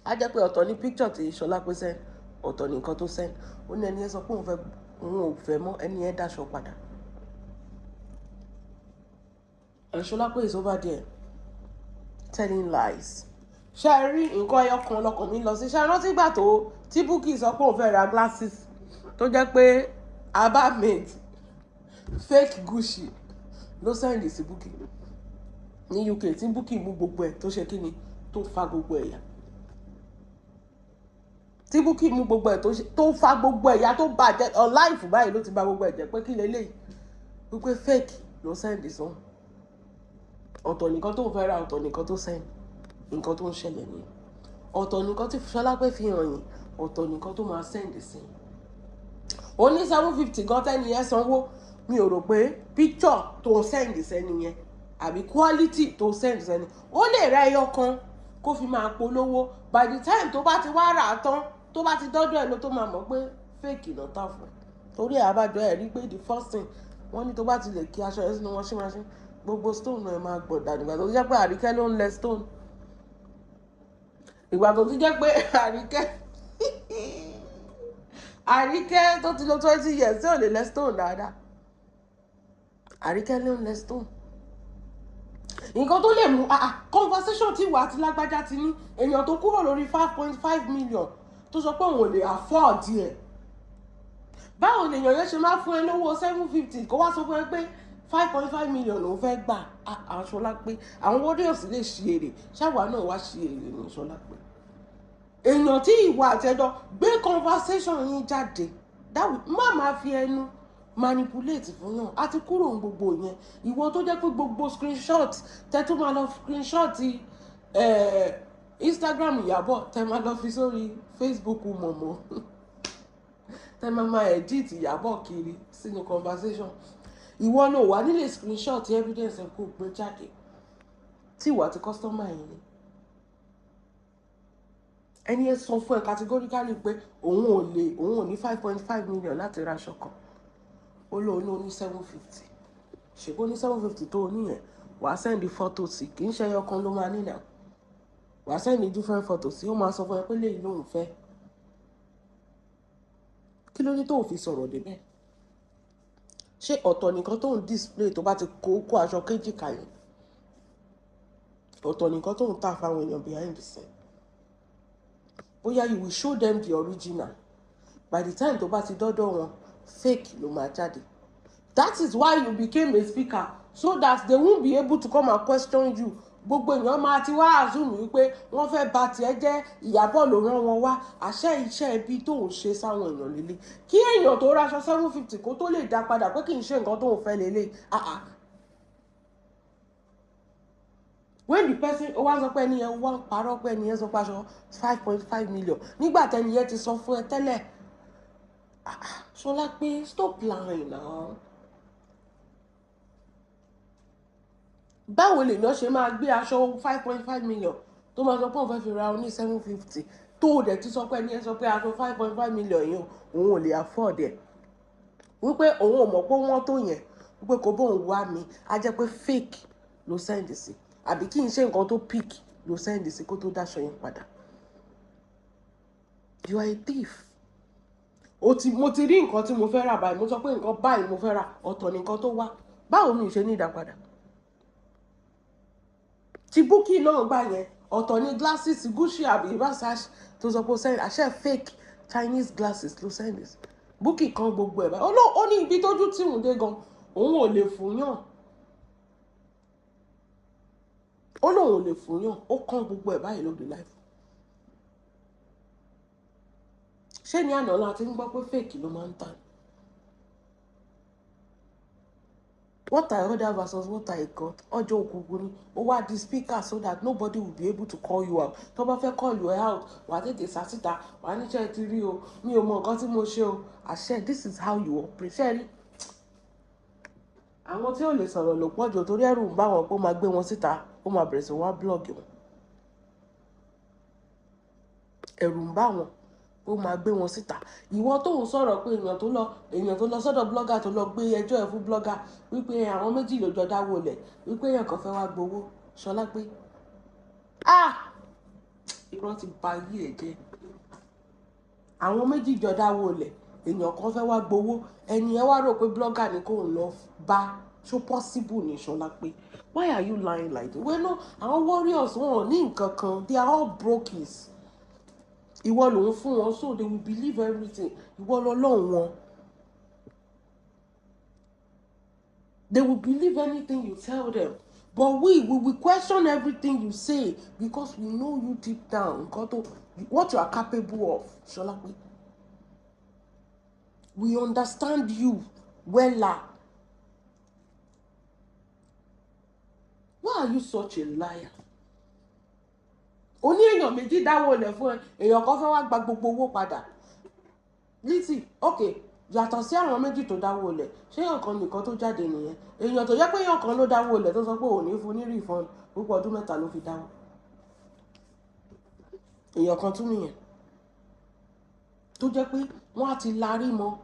A jẹ́ pé ọ̀tọ̀ ní picture tí Solape send ọ̀tọ̀ ní nǹkan tó send ó ní ẹni ẹ sọ pé òun ò fẹ́ mọ́ ẹni ẹ dáṣọ padà. And Solape is over there telling lies. Ṣé ẹ rí nǹkan ẹyọ kan lọkàn mi lọ sí ṣé ẹ rántí ìgbà tó tí Bukky sọ pé òun fẹ́ ra glasses tó jẹ́ pé Aba made fake Gucci ló send sí Bukky ní UK tí Bukky mú gbogbo ẹ̀ tó ṣe kí ni tó fa gbogbo ẹ̀yà tí Bukky mú gbogbo ẹ̀ tó fa gbogbo ẹ̀yà tó bàjẹ́ online fún báyìí ló ti bà gbogbo ẹ̀ jẹ́ pé kí leléyìí wípé fake ló send sọ́n ọ̀tọ̀ nìkan tó ń fẹ́ ra ọ̀tọ̀ nìkan tó send nǹkan tó ń ṣẹlẹ̀ ní ọ̀tọ̀ nìkan tí Solape fi hàn yín ọ̀tọ̀ nìkan tó máa send sí ó ní 750 gan tẹ́ni yẹn sanwó mi ò rò pé picture tó send sẹ́ni yẹn àbí quality tó send sẹ́ni ó lè ra ẹyọ kan kó fi máa polówó by the time tó bá ti wá rà á tán tó bá ti dọ́dọ̀ ẹ̀ ló tó máa mọ̀ pé fake ló tà fún torí àbájọ ẹ̀ rí pé the first thing wọ́n ní tó bá ti lè kí aṣọ ẹ̀ sínú washing machine gbogbo stone ẹ̀ máa gbọ̀dà nígbà tó ti jẹ́ pé Àríkẹ́ ló ń lẹ stone ìgbà tó ti jẹ́ pé Àríkẹ́ tó ti lò 20 years tí ò lè lẹ stone dáadáa Àríkẹ́ ló ń lẹ stone nǹkan tó lè mú conversation tí wà á ti lágbájá ti ní èèyàn tó kúrò lórí 5.5 million tó sọ pé òun ò lè afford ẹ̀ báwo lèèyàn yẹn ṣe máa fún ẹ lówó 750 kó wá sọ fún ẹ pé 5.5 million lòún fẹ́ gbà Solape àwọn warriors lè ṣe èrè ṣáwa náà wá ṣe èrè ní Solape èèyàn tí ìwà àtẹjọ gbé conversation yín jáde má máa fi ẹnu manipulate fún yàn àti kúrò ní gbogbo yẹn ìwọ tó jẹ́ pé gbogbo screenshot tẹ tó máa lọ screenshot Instagram Ìyábọ̀ tẹ máa lọ fi sórí Facebook mọ̀mọ́ tẹ máa edit Ìyábọ̀ kiri sínú conversation ìwọ ló wà nílé screenshot evidence ẹ̀ kó gbé jáde tí ìwà àti customer yìí ni ẹni ẹ sọ fún ẹ categorically pé òun ò ní 5.5 million láti ra aṣọ kan ó lóun ní 750 ṣègbó ní 750 tó o níyẹn wàá send photo sí kì í ṣe ẹyọ kan ló máa ní náà wàá send different photos sí ó máa sọ fún ẹ pé léyìí lóun fẹ́ kí ló ní tó fi sọ̀rọ̀ débẹ̀ ṣé ọ̀tọ̀ nìkan tó ń display tó bá ti kó aṣọ kéjì kalẹ̀ ọ̀tọ̀ nìkan tó ń tà fáwọn èèyàn behind the scene bóyá you will show them the original by the time tó bá ti dọ́dọ̀ wọn fake ló máa jáde that is why you became a speaker so that they won't be able to come and question you gbogbo èèyàn máa ti wá assume wípé wọ́n fẹ́ bà tiẹ̀ jẹ́ Ìyábọ̀ ló rán wọn wá àṣẹ iṣẹ́ ibi tó ń ṣe sáwọn èèyàn lélẹ̀ kí èèyàn tó raṣọ 750 kó tó lè dá padà pé kì í ṣe nǹkan tó ń fẹ́ lélẹ̀ when the person ó wá sọ pé ẹni yẹn wá ń parọ́ pé ẹni yẹn sọ pé aṣọ 5.5 million nígbà tẹ́ni yẹn ti sọ fún ẹ tẹ́lẹ̀ Solape stop lying now. Báwo lèèyàn ṣe máa gbé aṣọ 5.5 million tó máa sọ pé òun fẹ́ fi ra oní 750 tó o dẹ̀ ti sọ pé ẹni yẹn sọ pé aṣọ 5.5 million yìí òun ò lè afford ẹ̀ wípé òun ò mọ̀ pé wọ́n tó yẹn wípé kò bóun wá mi á jẹ́ pé fake ló send sí àbí kí n ṣe nǹkan tó pick ló send sí kó tó dáṣọ yẹn padà. You are a thief. Mo ti rí nǹkan tí mo fẹ́ rà báyìí mo sọ pé nǹkan báyìí mo fẹ́ rà ọ̀tọ̀ nìkan tó wá báwo mi ò ṣe ní ìdápadà. Ti Bukky náà gbà yẹn ọ̀tọ̀ ní glasses Gucci àbí Versace tó sọ pé ó send àṣẹ fake Chinese glasses ló send this Bukky kan gbogbo ẹ̀ báyìí ó ní ibi tójú tí òun dé gan òun ò lè fún yàn ó lóun ò lè fún yàn ó kàn gbogbo ẹ̀ báyìí lóde life. Ṣé ní àná la ti ń gbọ́ pé fake ló máa ń tà What I order versus what I got. Ọjọ́ òkùnkùn ni. Ó wá di speaker so that nobody will be able to call you out. Tó bá fẹ́ call you out, wà á tètè sá síta. Wà á níṣẹ́ ti rí o. Mi ò mọ nǹkan tí mo ṣe o. Àṣẹ, this is how you operate. Ṣé rí? Àwọn tí ò lè sọ̀rọ̀ ló pọ̀ jù torí ẹ̀rù ń bá wọn pé ó máa gbé wọn síta. Ó máa bẹ̀rẹ̀ sí wá blog wọn. Ẹ̀rù ń bá wọn ó máa gbé wọn síta. Ìwọ tó ń sọ̀rọ̀ pé èèyàn tó lọ sọ́dọ̀ blogger tó lọ gbé ẹjọ́ ẹ̀ fún blogger wípé àwọn méjì ló jọ dáwọ́ lẹ̀ wípé èèyàn kan fẹ́ wá gbowó. Ṣọlá pé irọ́ ti ba ayé ẹ̀ jẹ́. Àwọn méjì jọ dáwọ́ lẹ̀ èèyàn kan fẹ́ wá gbowó ẹni ẹ wá rò pé blogger ni kò ń lọ bá. So possible ni Ṣọlá pé why are you lying like this? Well no, àwọn warriors wọn ò ní nǹkan kan, they are all brokies. Ìwọ ló ń fún wọn so they will believe everything. Ìwọ lọ́lọ́run wọn. They will believe anything you tell them. But we will question everything you say because we know you deep down. What you are capable of, Ṣọlá pé. We understand you well. Why are you such a liar? Ó ní èèyàn méjì dáwọ́ lẹ̀ fún ẹ, èèyàn kan fẹ́ wá gba gbogbo owó padà. Leti, okay, yàtọ̀ sí àwọn méjì tó dáwọ́ lẹ̀, ṣé èèyàn kan nìkan tó jáde nìyẹn? Èèyàn tó jẹ́ pé èèyàn kan ló dáwọ́ lẹ̀ tó sọ pé ò ní fún ní refund púpọ̀ ọdún 3 ló fi dáwọ́. Èèyàn kan tún nìyẹn. Tó jẹ́ pé wọ́n á ti larí mọ́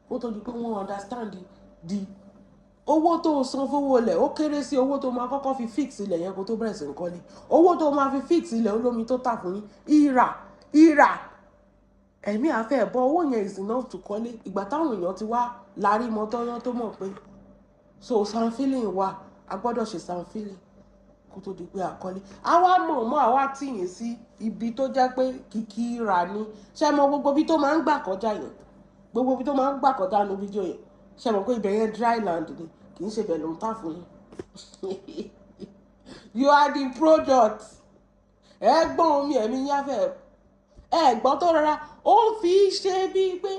kó tó di pé wọ́n understand di owó tó san fowó lẹ̀ ó kéré sí owó tó máa kọ́kọ́ fi fix ilẹ̀ yẹn kó tó bẹ̀rẹ̀ sí ń kọ́lé. Owó tó máa fi fix ilẹ̀ olómi tó tà fún yín ìrà ẹ̀mí àfẹ́ ẹ̀bọ owó yẹn is enough to kọ́lé. Ìgbà táwọn èèyàn ti wá larí mọ́ tọ́yán tó mọ̀ pé so sound feeling wà a gbọ́dọ̀ ṣe sound feeling kó tó di pé àkọ́lé. Àwa mọ̀ àwa tìyìn sí ibi tó jẹ́ pé kìkì rà ni. Ṣé mọ gbogbo ibi tó máa ń gbà kọjá yẹn? Gbogbo ibi tó máa ń gbà kọjá ní fídíò yẹn. Ṣé mọ̀ pé ibẹ̀ yẹn dry land ni kì í ṣe bẹ̀ ló ń tà fún yín. You are the product. Ẹ̀gbọ́n omi ẹ̀mí yáfẹ́ ẹ̀gbọ́n tó rọra ó ń fi ṣe bíi pé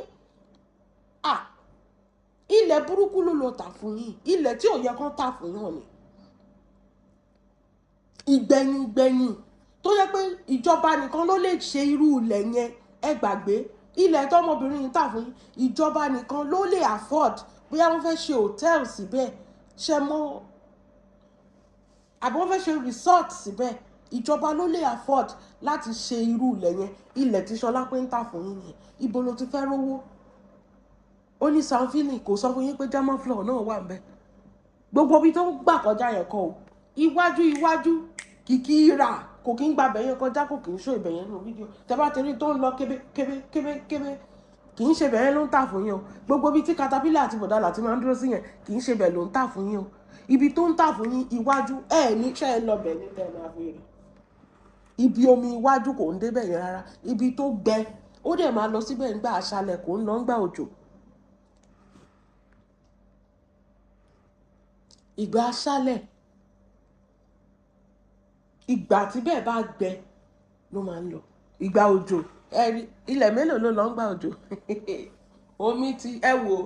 ilẹ̀ burúkú ló lọ tà fún yín. Ilẹ̀ tí ò yẹ kán tà fún yín ni. Ìgbẹ̀yìn tó yẹ pé ìjọba nìkan ló lè ṣe irú ilẹ̀ yẹn ẹ gbàgbé. Ilẹ̀ tọmọbìnrin yìí tà fún yín ìjọba nìkan ló lè afford bóyá wọ́n fẹ́ ṣe hotel síbẹ̀ ṣe mọ́ àbí wọ́n fẹ́ ṣe resort síbẹ̀ ìjọba ló lè afford láti ṣe irú ilẹ̀ yẹn. Ilẹ̀ tí Ṣọlá pé ń tà fún yín yẹn ibo ló ti fẹ́ rówó? Ó ní sound feeling kò sọ fún yín pé German floor náà wà ńbẹ̀. Gbogbo ibi tó ń gbà kọjá yẹn kọ́ o iwájú kìkì rà kò kí ń gba bẹ̀yẹn kọjá kò kì í ṣó ìbẹ̀yẹn nínú fídíò. Tẹ́ bá ti rí tó ń lọ kébé kì í ṣe bẹ̀yẹn ló ń tà fún yín o. Gbogbo ibi tí caterpillar àti bọ̀dálà ti máa ń dúró sí yẹn kì í ṣe bẹ̀ ló ń tà fún yín o. Ibi tó ń tà fún yín iwájú níṣẹ́ ẹ lọ bẹ̀ ní tẹ́ máa fi rí. Ibi omi iwájú kò ń débẹ̀ yẹn rárá. Ibi tó gbẹ ó dẹ̀ máa lọ síbẹ̀ ńgbà àṣálẹ́ kò ń lọ ńgbà òjò. Ìgbà àṣálẹ́ ìgbà tí bẹ́ẹ̀ bá gbẹ ló máa ń lọ. Ìgbà òjò ilẹ̀ mélòó ló lọ ńgbà òjò? Omi ti wò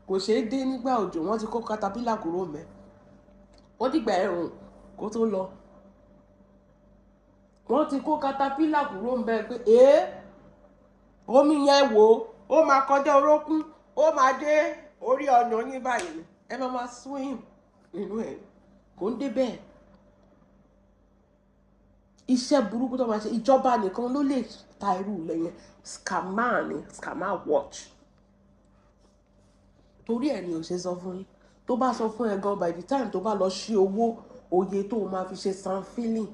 kò ṣeé dé nígbà òjò wọ́n ti kó caterpillar kúrò mẹ́. Ó dìgbà ẹ̀rùn kó tó lọ. Wọ́n ti kó caterpillar kúrò ńbẹ̀ pé omi yẹn wò ó máa kọjá orókún ó máa dé orí ọyàn yín báyìí ẹ máa swim nínú ẹ̀ kò ń dé bẹ́ẹ̀. Iṣẹ́ burúkú tó máa ṣe ìjọba nìkan ló lè ta irú ilẹ̀ yẹn. Scammer watch. Torí ẹ̀ ni ò ṣe sọ fún yín. Tó bá sọ fún ẹ gan by the time tó bá lọ ṣí owó oye tó máa fi ṣe sound feeling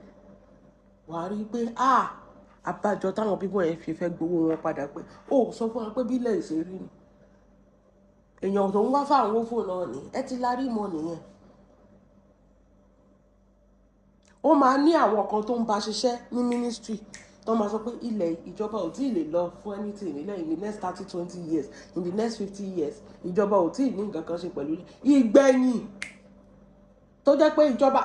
wàá rí pé àbájọ táwọn bíbọ̀ yẹn fi fẹ́ gbowó wọn padà pé ó sọ fún wọn pé bílẹ̀ ìṣeré ni. Èèyàn tó ń wá fáwọn owó náà ni ẹ ti larí mọ́ nìyẹn. Ó máa ní àwọn kan tó ń bá ṣiṣẹ́ ní ministry tó máa sọ pé ilẹ̀ ìjọba ò tí ì lè lọ fún anything nílẹ̀ in the next 30-20 years in the next 50 years ìjọba ò tí ì ní nǹkan kan ṣe pẹ̀lú ìgbẹ̀yìn tó jẹ́ pé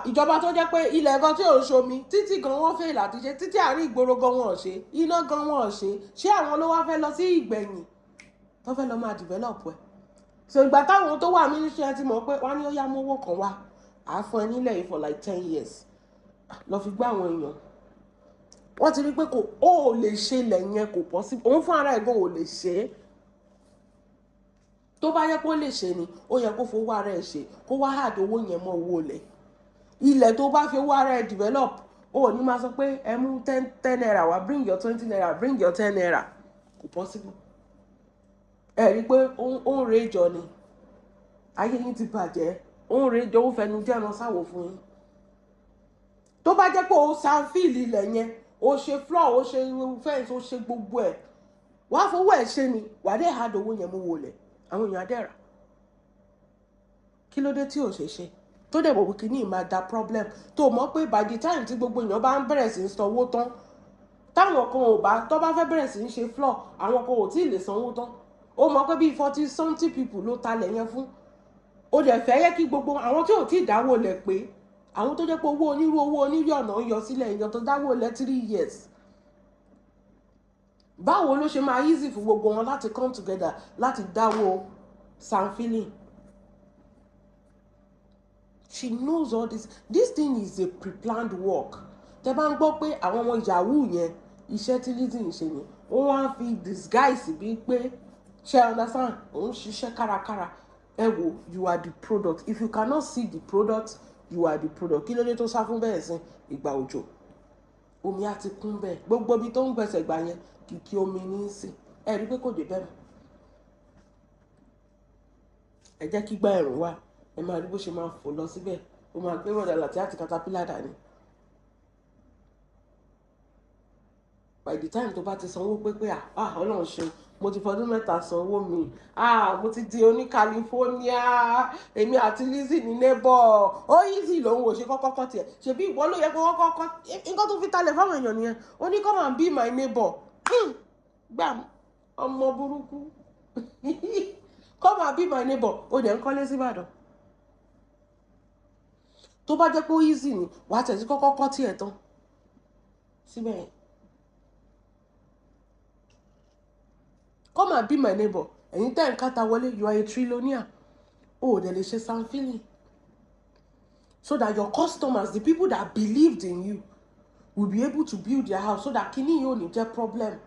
ìjọba tó jẹ́ pé ilẹ̀ gan tí ò ń ṣomi títí gan wọ́n fẹ́ láti ṣe títí àárín ìgboro gan wọn ò ṣe iná gan wọn ò ṣe ṣé àwọn ló wá fẹ́ lọ sí ìgbẹ̀yìn tó fẹ́ lọ máa develop ẹ̀ so ìgbà táwọn tó wà ministry ẹ ti mọ̀ pé wọ́n á ní ó yá mówó kan wá àáfọ̀ ẹ nílẹ̀ yìí for like 10 years lọ fi gbá àwọn èèyàn wọ́n ti rí pé kò ó lè ṣe ilẹ̀ yẹn kò possible òun fún ara ẹ̀ gan ò lè ṣe é tó bá yẹ kó lè ṣe ni ó yẹ kó fowó ara ẹ̀ ṣe kó wá hàdí owó yẹn mọ́ owó ilẹ̀ tó bá fi owó ara ẹ̀ develop ó ní máa sọ pé ẹ mú 10 naira wá bring your 20 naira bring your 10 naira kò possible ẹ rí i pé ó ń re jọ ni ayé yín ti bàjẹ́ ó ń re jọ ó fẹnu jẹ́ran sáwò fún yín tó bá jẹ́ pé ó sanfíìlì ilẹ̀ yẹn ó ṣe floor ó ṣe fence ó ṣe gbogbo ẹ̀ wàá fowó ẹ̀ ṣe ni wàá dé hàdí owó yẹn mú wọlé àwọn èèyàn adẹ́ra kí ló dé tí ò ṣe ṣe tó dẹ̀ bọ̀ kí ní ìmáa da problem tó mọ̀ pé by the time tí gbogbo èèyàn bá ń bẹ̀rẹ̀ sí í sanwó tán táwọn kan ò bá tó bá fẹ́ bẹ̀rẹ̀ sí í ṣe floor àwọn kan ò tí ì lè sanwó tán ó mọ̀ pé bíi 40 something people ló talẹ̀ yẹn fún ó dẹ̀ fẹ́ yẹ kí gbogbo àwọn tí ò tí ì dáwó lẹ̀ pé àwọn tó jẹ́ pé owó onírú ọ̀nà ń yọ sílẹ̀ èèyàn tó dáwó lẹ̀ 3 years báwo ló ṣe máa easy fún gbogbo wọn láti come together láti dáwó sanfili she knows all this thing is a pre-planned work tẹ́ bá ń gbọ́ pé àwọn ọmọ yahoo yẹn iṣẹ́ tí Leti ń ṣe ni ó wá fi disguise bíi pé ṣe understand òun ṣiṣẹ́ kárakára ẹ wo you are the product if you cannot see the product you are the product kí ló dé tó sá fún bẹ́ẹ̀ sí ìgbà òjò omi á ti kún bẹ́ẹ̀ gbogbo ibi tó ń gbẹ̀sẹ̀ gbà yẹn kìkì omi ní í sìn ẹ rí pé kò dé bẹ́ẹ̀ ẹ jẹ́ kí gbá ẹ̀rùn wá ẹ máa rí bó ṣe máa fò lọ síbẹ̀ ó máa gbé rọ̀dà láti àti katapila dání by the time tó bá ti sanwó pé ọlọ́run ṣeun mo ti fọdún 3 sanwó mi mo ti di oní California èmi àti Lizzy ní neighbor ó easy lòun ò ṣe kọ́kọ́ tiẹ̀ ṣebí ìwọ ló yẹ kó kọ́kọ́ nǹkan tó fi talẹ̀ fáwọn èèyàn nìyẹn ó ní come and be my neighbor gbà ọmọ burúkú come and be my neighbor ó dẹ̀ ń kọ́lé síbàdàn tó bá jẹ́ pé ó easy ni wàá tẹ̀ sí kọ́kọ́ tiẹ̀ tán síbẹ̀ yẹn. Come and be my neighbor. Anytime kata wọlé, you are a trillionaire. Oh, dẹ̀ lè ṣe sanfili. So that your customers, the people that believed in you, will be able to build their house so that kini yóò ní jẹ́ problem.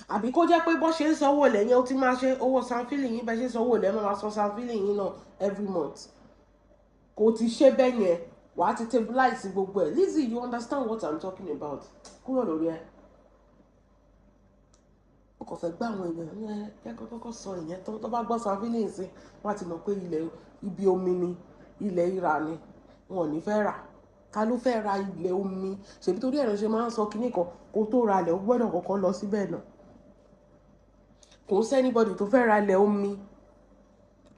Àbí kó jẹ́ pé bó ṣe ń sanwó ilẹ̀ yẹn ó ti máa ṣe owó sanfili yín bẹ́ẹ̀ ṣe ń sanwó ilẹ̀ máa san sanfili yín náà every month. Kò ti ṣe bẹ́ẹ̀ yẹn, wàá ti stabilize gbogbo ẹ̀. Lizzy, you understand what I'm talking about? Kúrò lórí ẹ̀. Ó kò fẹ́ gbá àwọn èèyàn ní ẹ kọ́kọ́ sọ ìyẹn tó bá gbọ́ sanfili sí wọ́n ti mọ̀ pé ilẹ̀ ibi omi ni ilẹ̀ ìrà ni wọn ò ní fẹ́ rà ta ló fẹ́ ra ilẹ̀ omi ṣèbí torí ẹ̀rọ ṣe máa ń sọ kinní kan kó tó ra ilẹ̀ ó gbọ́dọ̀ kọ́kọ́ lọ síbẹ̀ náà kò ń sẹ́nibọ́dì tó fẹ́ ra ilẹ̀ omi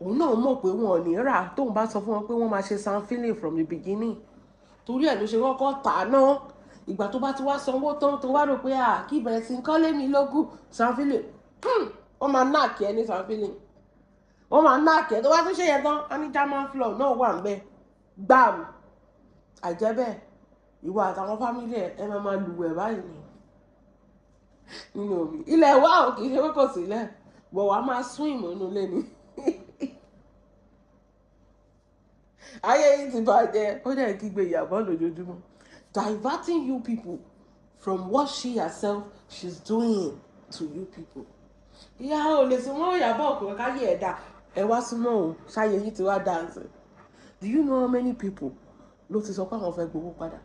òun náà mọ̀ pé wọn ò ní rà tóun bá sọ fún wọn pé wọ́n máa ṣe sanfili from the beginning torí ẹ̀ ló ṣe kọ́kọ́ tà náà ìgbà tó bá ti wá sanwó tán tó wá rò pé kí bẹ̀rẹ̀ sí kọ́lé mi lógún sanfili wọ́n máa náàkì ẹ ní sanfili wọ́n máa náàkì ẹ tó wá tún ṣe yẹn tán á ní German floor náà wà ń bẹ gbàm àjẹbẹ́ ìwọ àtàwọn fámílì ẹ máa lùwẹ̀ báyìí nínú omi ilẹ̀ wa ò kì í ṣe pé kò sílẹ̀ bọ̀ wá máa swim nínú ilé ni ayé yìí ti bàjẹ́ ó dẹ̀ kígbe ìyàbọ̀ lójoojúmọ́ diverting you people from what she herself she's doing to you people. Ìyá ò lè sún mọ́ ìyàbọ̀ ọkùnrin káyé ẹ̀dá ẹ wá súnmọ́ òun ṣáyé yìí ti wá dáǹsì. Do you know how many people ló ti sọ pé àwọn fẹ́ gbowó padà?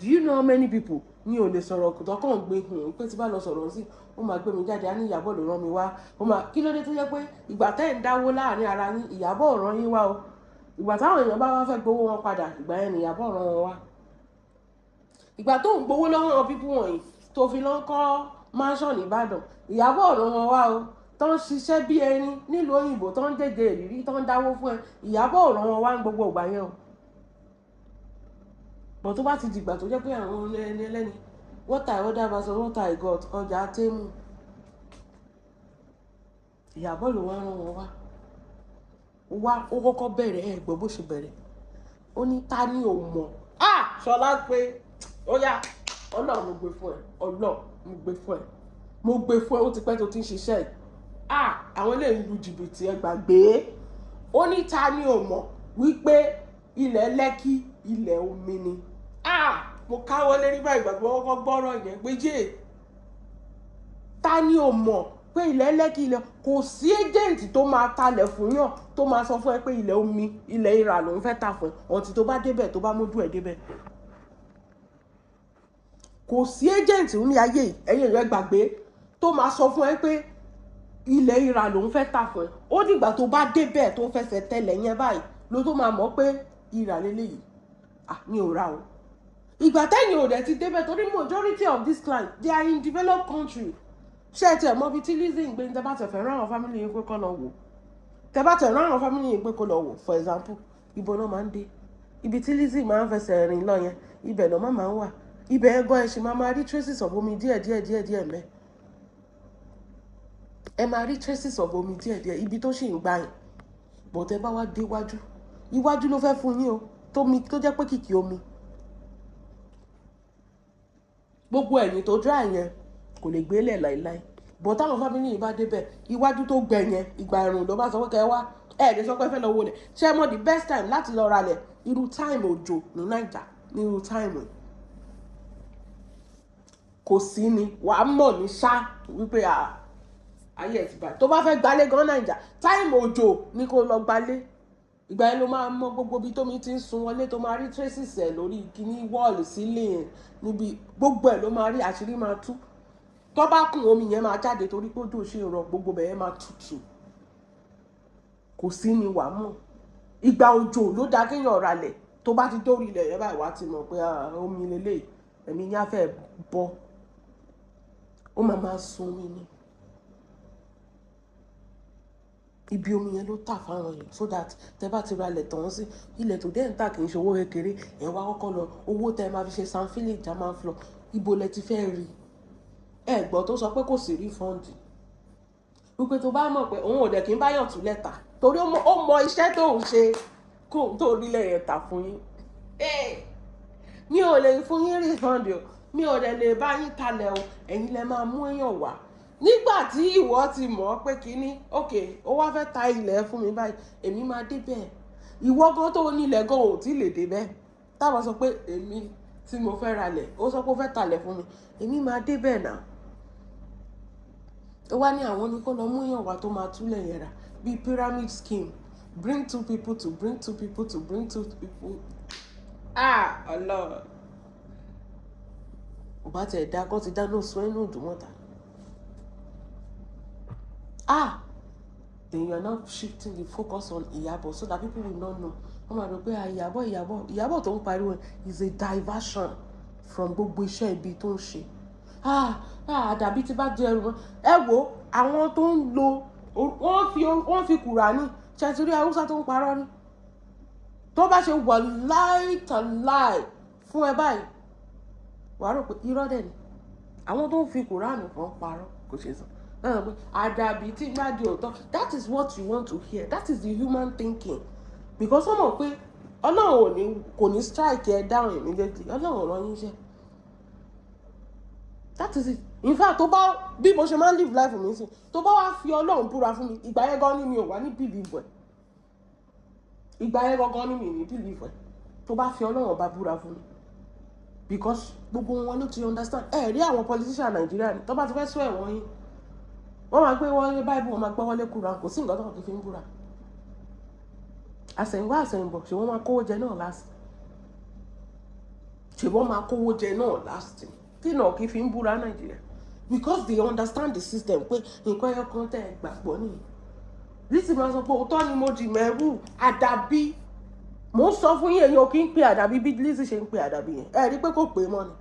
Do you know how many people ní ò lè sọ̀rọ̀ tọkàn gbé hùn pé tí bá lọ sọ̀rọ̀ sí ó máa gbé mi jáde á ní Ìyàbọ̀ ló rán mi wá ó máa kí ló dé tó yẹ pé ìgbà tẹ́ ń dáwó láàrin ara yín Ìyàbọ̀ ò rán yín wá o ìgbà táwọn èèyàn bá wá fẹ́ gbowó wọn padà ìgbà yẹn ni Ìyàbọ̀ rán wọn wá ìgbà tó ń gbowó lọ́wọ́ wọn pípú wọ̀nyí tó fi lọ kọ́ mansion Ìbàdàn Ìyàbọ̀ rán wọn wá o tó ń ṣiṣẹ́ bí erin nílùú òyìnbó tó ń jẹjẹ ìrírí tó ń dáwó fún ẹ Ìyàbọ̀ rán wọn wá ń gbogbo ìgbà yẹn o bọ̀ tó bá ti dìgbà tó jẹ́ pé àwọn ẹni ẹlẹ́ni what I order versus what I got ọjà tẹ́mù Ìyàbọ̀ ló wá rán wọn wá ó kọ́kọ́ bẹ̀rẹ̀ ẹ̀ gbọ́ bó ṣe bẹ̀rẹ̀ ó ní ta ni ò mọ̀ Ṣọlá pé ó yá Ọlọ́run mo gbé fún ẹ Ọlọ́run mo gbé fún ẹ ó ti pẹ́ tó ti ń ṣiṣẹ́ àwọn eléyìí lu jìbìtì ẹ gbàgbé. Ó ní ta ni ò mọ̀ wípé ilẹ̀ Lẹ́kì ilẹ̀ omi ni. Mo káwọ́ lérí báyìí ìgbà tí wọ́n kọ́kọ́ gbọ́rọ̀ yẹn pé jẹ́ ta ni ò mọ̀ pé ilẹ̀ Lẹ́kì ilẹ̀, kò sí agent tó máa talẹ̀ fún yàn tó máa sọ fún ẹ pé ilẹ̀ omi ilẹ̀ ìrà lòún fẹ́ tà fún ẹ ọ̀tí tó bá débẹ̀ tó bá mójú ẹ̀ débẹ̀. Kò sí agent ní ayé ẹ̀yìn rẹ̀ gbàgbé tó máa sọ fún ẹ pé ilẹ̀ ìrà lòún fẹ́ tà fún ẹ. Ó dìgbà tó bá débẹ̀ tó fẹsẹ̀ tẹlẹ̀ yẹn báyìí ló tó máa mọ̀ pé ìrà lélẹ́yìí mi ò ra o. Ìgbà tẹ́yìn ò dẹ̀ ti débẹ̀ torí majority of this client they are in developed country. Ṣé ẹ tiẹ̀ mọ̀ bí tí Lizzy ń gbé ní tẹ́ bá tẹ̀ fẹ́ rán àwọn family yín pé kó lọ wò, tẹ́ bá tẹ̀ rán àwọn family yín pé kó lọ wò, for example ibo náà máa ń dé, ibi tí Lizzy máa ń fẹsẹ̀ rìn lọ yẹn ibẹ̀ náà máa ń wà, ibẹ̀ ẹ̀gọ́ ẹ̀ ṣì máa rí traces of omi díẹ̀ mẹ́, ẹ máa rí traces of omi díẹ̀ ibi tó ṣì ń gbà yín. Bọ̀ tẹ́ bá wá dé iwájú ló fẹ́ fún yín o tó jẹ́ pé kìkì omi. Gbogbo ẹ̀yìn tó dry yẹn kò lè gbélẹ̀ láìláì. Bọ̀ táwọn family yìí bá débẹ̀ iwájú tó gbẹ yẹn ìgbà ẹ̀rùn ló bá sọ pé kẹ́ wá lè sọ pé fẹ́ lọ wọlé. Ṣé mọ̀ the best time láti lọ ralẹ̀ irú time òjò ní Naija ní irú time kò sí ni wàá mọ̀ ní ṣá wípé ayé ẹ̀ ti báyìí. Tó bá fẹ́ gbalé gan Naija time òjò ní kó lọ gbalé. Ìgbà yẹn ló máa mọ gbogbo ibi tómi ti ń sun wọlé tó máa rí traces ẹ̀ lórí kíní wall ceiling níbi gbogbo ẹ̀ ló máa rí àṣírí máa tú. Tó bá kún omi yẹn máa jáde torí pé òjò ṣe rọ gbogbo bẹ̀ yẹn máa tutù. Kò sí ni wàá mọ̀. Ìgbà òjò ló dá kéèyàn ralẹ̀ tó bá ti dórí ilẹ̀ yẹn báyìí wá ti mọ̀ pé omi lélẹ̀ ẹ̀mí yẹn á fẹ́ bọ́. Ó máa sun omi ni. Ibi omi yẹn ló tà fáwọn yẹn so that tẹ́ bá ti ralẹ̀ tán sí ilẹ̀ tó dẹ̀ ń tà kì í ṣe owó kékeré ẹ̀ wá kọ́kọ́ lọ owó tẹ́ máa fi ṣe sanfili German floor ibo lẹ ti fẹ́ rí. Gbọ́ tó sọ pé kò sí refund wípé tó bá mọ̀ pé òun ò dẹ̀ kí n bá yàn tú lẹ́tà torí ó mọ iṣẹ́ tó ń ṣe kó tó rílẹ̀ yẹn tà fún yín. Mi ò lè fún yín refund o, mi ò dẹ̀ lè bá yín talẹ̀ o, ẹ̀yin lẹ máa mú èèyàn wá. Nígbà tí ìwọ ti mọ̀ pé kíní ó wá fẹ́ ta ilẹ̀ fún mi báyìí èmi máa débẹ̀. Ìwọ gan tó nílẹ̀ gan ò tí lè débẹ̀. Táwọn sọ pé èmi tí mo fẹ́ ralẹ̀ ó sọ pé ó fẹ́ talẹ̀ fún mi èmi máa débẹ̀ náà. Ó wá ní àwọn ní kó lọ mú èèyàn wá tó máa túlẹ̀ yẹn rà bí pyramid scheme, bring 2 people to bring 2 people to bring 2 people. Allah. Ò bá tẹ̀ dá kó ti dáná sun ẹnu ìdùnmọ́ta. Then you are now shifting the focus on Iyawo so that people will not know. Wọ́n máa rò pé Iyawo tó ń pariwo is a diversion from gbogbo iṣẹ́ ibi tó ń ṣe. Àdàbí ti bá jẹ ẹrù wọn. Ẹ wo àwọn tó ń lo wọ́n fi Kùránì ṣàtúrí Haúsá tó ń parọ́ ni. Tó bá ṣe wà láì fún ẹ báyìí wàá rò pé irọ́ dẹ̀ ni. Àwọn tó ń fi Kùránì kan parọ́ kò ṣe sọ. Àdàbí tí bá di òótọ́, that is what you want to hear, that is the human thinking because wọ́n mọ̀ pé Ọlọ́run kò ní strike ẹ down immediately. Ọlọ́run rán yín iṣẹ́. That is it. In fact tó bá bí mo ṣe máa ń live life mi sí tó bá wá fi Ọlọ́run búra fún mi ìgbà yẹn gan ni mi ò wá ní believe ẹ̀. Ìgbà yẹn gangan ni mi ní believe ẹ̀ tó bá fi Ọlọ́run ọba búra fún mi because gbogbo wọn ló ti understand. Rí àwọn politician Nàìjíríà ni tó bá ti fẹ́ sọ ẹ̀wọ̀n yín wọ́n máa gbé wọlé Bible wọ́n máa gbé wọlé Quran kò sí nǹkan tó kàn kí fi ń búra. Àsẹ̀yìnwá àsẹ̀yìnbọ̀ ṣé wọ́n máa kówó jẹ náà last. Ṣé wọ́n máa kówó jẹ náà last tí náà kí fi ń búra Nàìjíríà because they understand the system pé nǹkan ẹyọ kan tẹ̀ gbàgbọ́ nìyí. Lizzy máa sọ pé òótọ́ ni mo dì mẹ́rù àdàbí mo ń sọ fún yín èyí ò kí ń pe àdàbí bí Lizzy ṣe ń pe àdàbí yẹn rí pé kò pé mọ́ ni.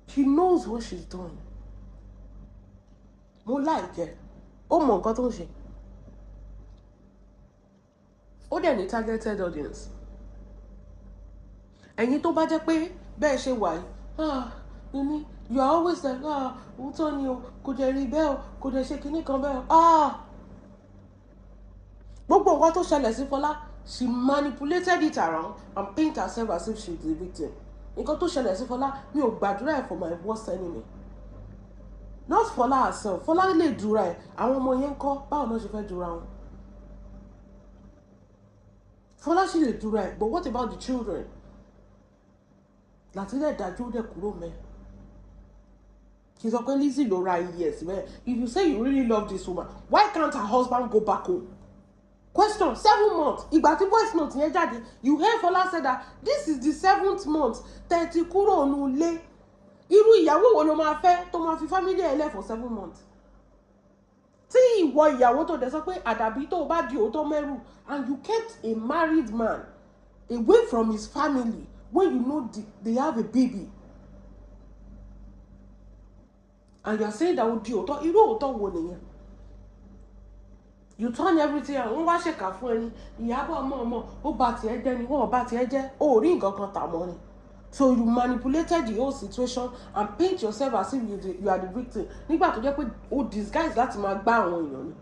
She knows what she's doing. Mo like ẹ. Ó mọ nǹkan tó ń ṣe. Ó dẹ̀ ní targeted audience. Ẹ̀yin tó bá jẹ́ pé bẹ́ẹ̀ ṣe wà yìí, you are always like, òótọ́ ni o, kò dẹ̀ rí bẹ́ẹ̀ o, kò dẹ̀ ṣe kinní kan bẹ́ẹ̀ o. Gbogbo nǹkan tó ṣẹlẹ̀ sí Fọlá, she manipulated it around and paint herself as if she is the victim. Nǹkan tó ṣẹlẹ̀ sí Fọlá mi ò gbàdúrà ẹ̀ for my worst enemy. not Fola herself. Fola lè dúra ẹ̀, àwọn ọmọ yẹn ń kọ́ báwo ló ṣe fẹ́ dúra wọn. Fola ṣì lè dúra ẹ̀, but what about the children? Láti lè dájú dẹ̀ kúrò mẹ́. Kì í sọ pé Lizzy ló ra iye ẹ̀ síbẹ̀. If you say you really love this woman, why can't her husband go back home? Question: 7 months. Ìgbà tí voice note yẹn jáde, you hear Fola say that this is the 7th month tẹ̀tí kúrò nulẹ̀. Irú ìyàwó wo ló máa fẹ́ tó máa fi family ẹ̀ lẹ̀ for 7 months? Tí ìwọ ìyàwó tó dẹ̀ sọ pé àdàbí tó bá di òótọ́ mẹ́rù, and you kept a married man away from his family when you know they have a baby, and you are saying that ó di òótọ́, irú òótọ́ wo nìyẹn? You turn everything around. Wọ́n wá ṣèkà fún ẹni, Ìyábọ̀ ọmọ ó bà tiẹ̀ jẹ́ ni, wọ́n ò bà tiẹ̀ jẹ́, ó rí nǹkan kan tà mọ́ ni. So you manipulated the whole situation and paint yourself as if you are the victim. Nígbà tó jẹ́ pé ó disguise láti máa gbá àwọn èèyàn ni.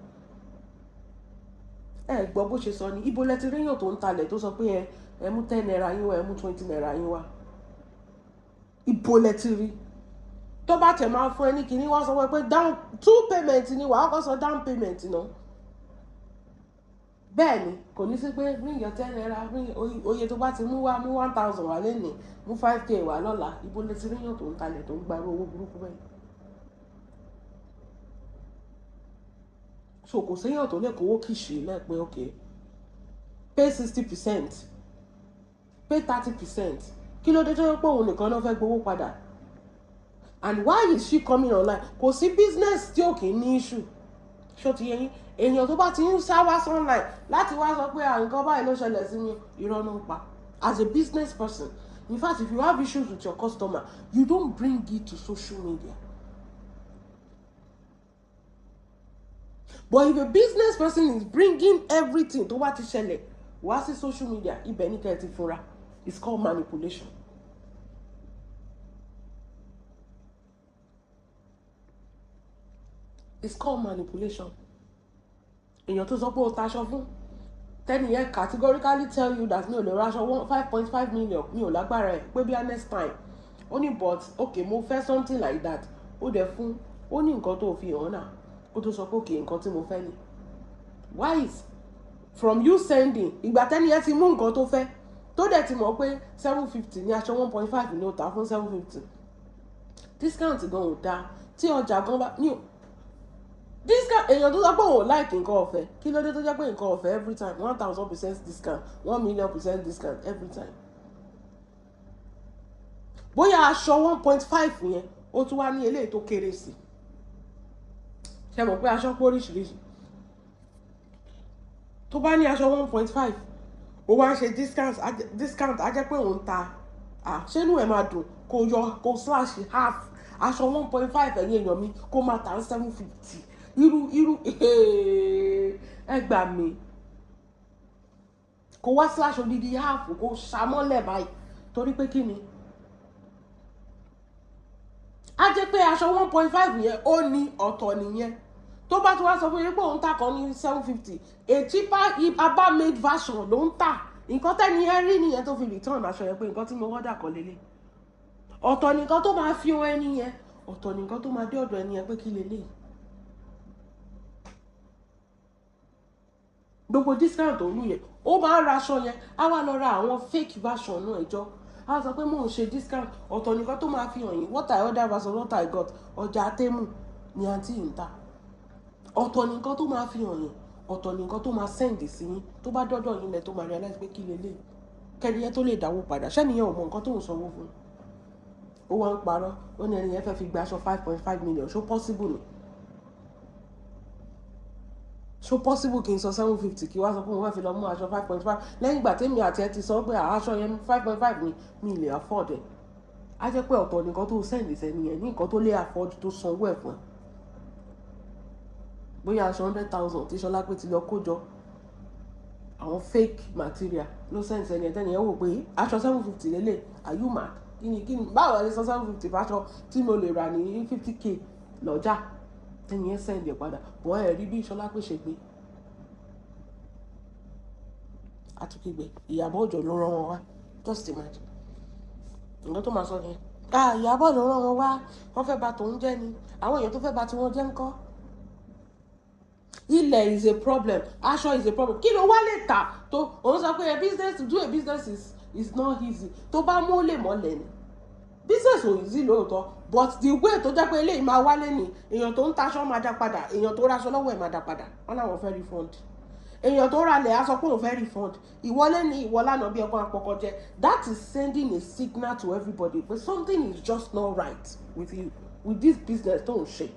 Ẹ gbọ́ bó ṣe sọ ni, ibo lẹ ti réyàn tó ń talẹ̀ tó sọ pé ẹ mú 10 naira yín wá, ẹ mú 20 naira yín wá. Ibo lẹ ti rí. Tó bá tẹ̀ máa fún ẹ ní kinní wá sọ pé down 2 payment ni wàá kọ́ sọ down payment náà. Bẹ́ẹ̀ ni, kò ní sí pé bring your 10 naira, oye tó bá ti mú wá, mú 1000 wá lẹ́nìí, mú 5k wá lọ́la. Ibo lẹ ti réyàn tó ń talẹ̀ tó ń gba owó burúkú bẹ́ẹ̀. So kò séyàn tó lè kówó kìṣì lẹ́pẹ́ okay, pay 60%, pay 30%. Kí ló dé tó yẹ pé òun nìkan náà fẹ́ gbowó padà? And why is she coming online? Kò sí business tí ò kì í ní issue. Ṣó ti yẹ yín? Èèyàn tó bá ti ń sá wá online láti wá sọ pé nǹkan báyìí ló ṣẹlẹ̀ sí mi, irọ́ ló ń pa. As a business person, in fact, if you have issues with your customer, you don't bring it to social media. But if a business person is bringing everything tó bá ti ṣẹlẹ̀ wá sí social media, ibẹ̀ ní kẹ́ ẹ ti fúnra. It's called manipulation. It's called manipulation. Èèyàn tó sọ pé o taṣọ fún, tẹ́ni yẹn categorically tell you that mi ò lè ra aṣọ 5.5 million, mi ò lágbára ẹ̀, pé bí next time. Ó ní but okay, mo fẹ́ something like that. Ó dẹ̀ fún, ó ní nǹkan tó fi hàn náà. Kó tó sọ pé okay, nǹkan tí mo fẹ́ ni. Why is from you sending, ìgbà tẹ́ni yẹn ti mú nǹkan tó fẹ́, tó dẹ̀ ti mọ̀ pé 750 ní aṣọ 1.5 ní ó tà fún 750. Discount gan ò dáa. Tí ọjà gan bá ní discount, èèyàn tó sọ pé òun like nǹkan ọ̀fẹ́, kí ló dé tó jẹ́ pé nǹkan ọ̀fẹ́ every time 1000% discount, 1,000,000% discount every time. Bóyá aṣọ 1.5 yẹn ó tún wá ní eléyìí tó kéré sí. Ṣé mọ̀ pé aṣọ pé oríṣiríṣi. Tó bá ní aṣọ 1.5, ó wá ṣe discount á jẹ́ pé òun ta. Ṣé inú ẹ̀ máa dùn kó slash half aṣọ 1.5 ẹ̀yìn èèyàn mi kó máa tà 750. Irú ẹ gbà mí. Kó wá slash odidi half kó ṣàmọ́lẹ̀ báyìí torí pé kí ni? Á jẹ́ pé aṣọ 1.5 yẹn ó ní ọ̀tọ̀ nìyẹn. Tó bá ti wá sọ fún yín pé òun tà kan ní 750, a cheaper abba made version ló ń tà. Nǹkan tẹ́ni ẹ rí nìyẹn tó fi return aṣọ yẹn pé nǹkan tí mo order kọ́ lélẹ̀. Ọ̀tọ̀ nìkan tó máa fi hàn ẹni yẹn, ọ̀tọ̀ nìkan tó máa dé ọ̀dọ̀ ẹni yẹn pé kí lélẹ̀. Gbogbo discount tó ń yẹn, ó máa ń ra aṣọ yẹn, á wá lọ ra àwọn fake version náà ẹjọ́. Á sọ pé mò ń ṣe discount, ọ̀tọ̀ nìkan tó máa fi hàn yín. What I order versus what I got, ọjà Temu ni àǹtí yìí ń tà. Ọ̀tọ̀ nìkan tó máa fi hàn yín, ọ̀tọ̀ nìkan tó máa send sí yín, tó bá dọ́dọ̀ yín lẹ tó máa realize pé kí lélẹ̀. Kẹ́ni yẹn tó lè dáwó padà, ṣẹ́niyẹn ò mọ nǹkan tó ń sanwó fún. Ó wá ń parọ́, ó ní ẹni yẹn fẹ́ fi gba aṣọ 5.5 million, ṣó possible ni? Ṣó possible kí n sọ 750 kí wá sọ pé mo fẹ́ fi lọ mú aṣọ 5.5 lẹ́yìn ìgbà tèmi àti ẹ ti sọ pé aṣọ yẹn 5.5 ni mi lè afford ẹ̀. Á jẹ́ pé ọ̀tọ̀ nìkan tó send sẹ́ni yẹn ní nǹkan tó lè afford tó sanwó ẹ̀ fún ẹ. Bóyá aṣọ 100,000 tí Solape ti lọ kójọ, àwọn fake material ló send sẹ́ni ẹ̀ tẹ́ni ẹ̀ wò pé aṣọ 750 lélẹ̀, are you mad? Kí ni báwo ni sọ 750 fáṣọ tí mo lè rà ní 50k lọ́jà? Tẹ́ni ẹ̀ send ẹ̀ padà, bọ́ ẹ̀ rí bí Solape ṣe gbé. Àtúkìgbẹ́ Ìyábọ̀ Òjó ló rán wọn wá, just imagine. Nǹkan tó máa sọ yẹn. Ìyàbọ̀ ló rán wọn wá wọ́n fẹ́ bà tòun jẹ́ ni àwọn èèyàn tó fẹ́ bà tiwọn jẹ́ ńkọ́. Ilẹ̀ is a problem, aṣọ is a problem. Kí ló wá lè tà tó òun sọ pé a business, to do a business is not easy. Tó bá mú lè mọ́lẹ̀ ni business ò easy lóòótọ́, but the way tó jẹ́ pé eléyìí máa wálé ni èèyàn tó ń taṣọ máa dá padà, èèyàn tó raṣọ lọ́wọ́ ẹ̀ máa dá padà, wọ́n láwọn fẹ́ refund. Èèyàn tó ralẹ̀ á sọ pé òun fẹ́ refund. Ìwọlé ni ìwọ lánàá bí ọkọ àpọ̀kọ jẹ. That is sending a signal to everybody but something is just not right with you, with this business tó ń ṣe.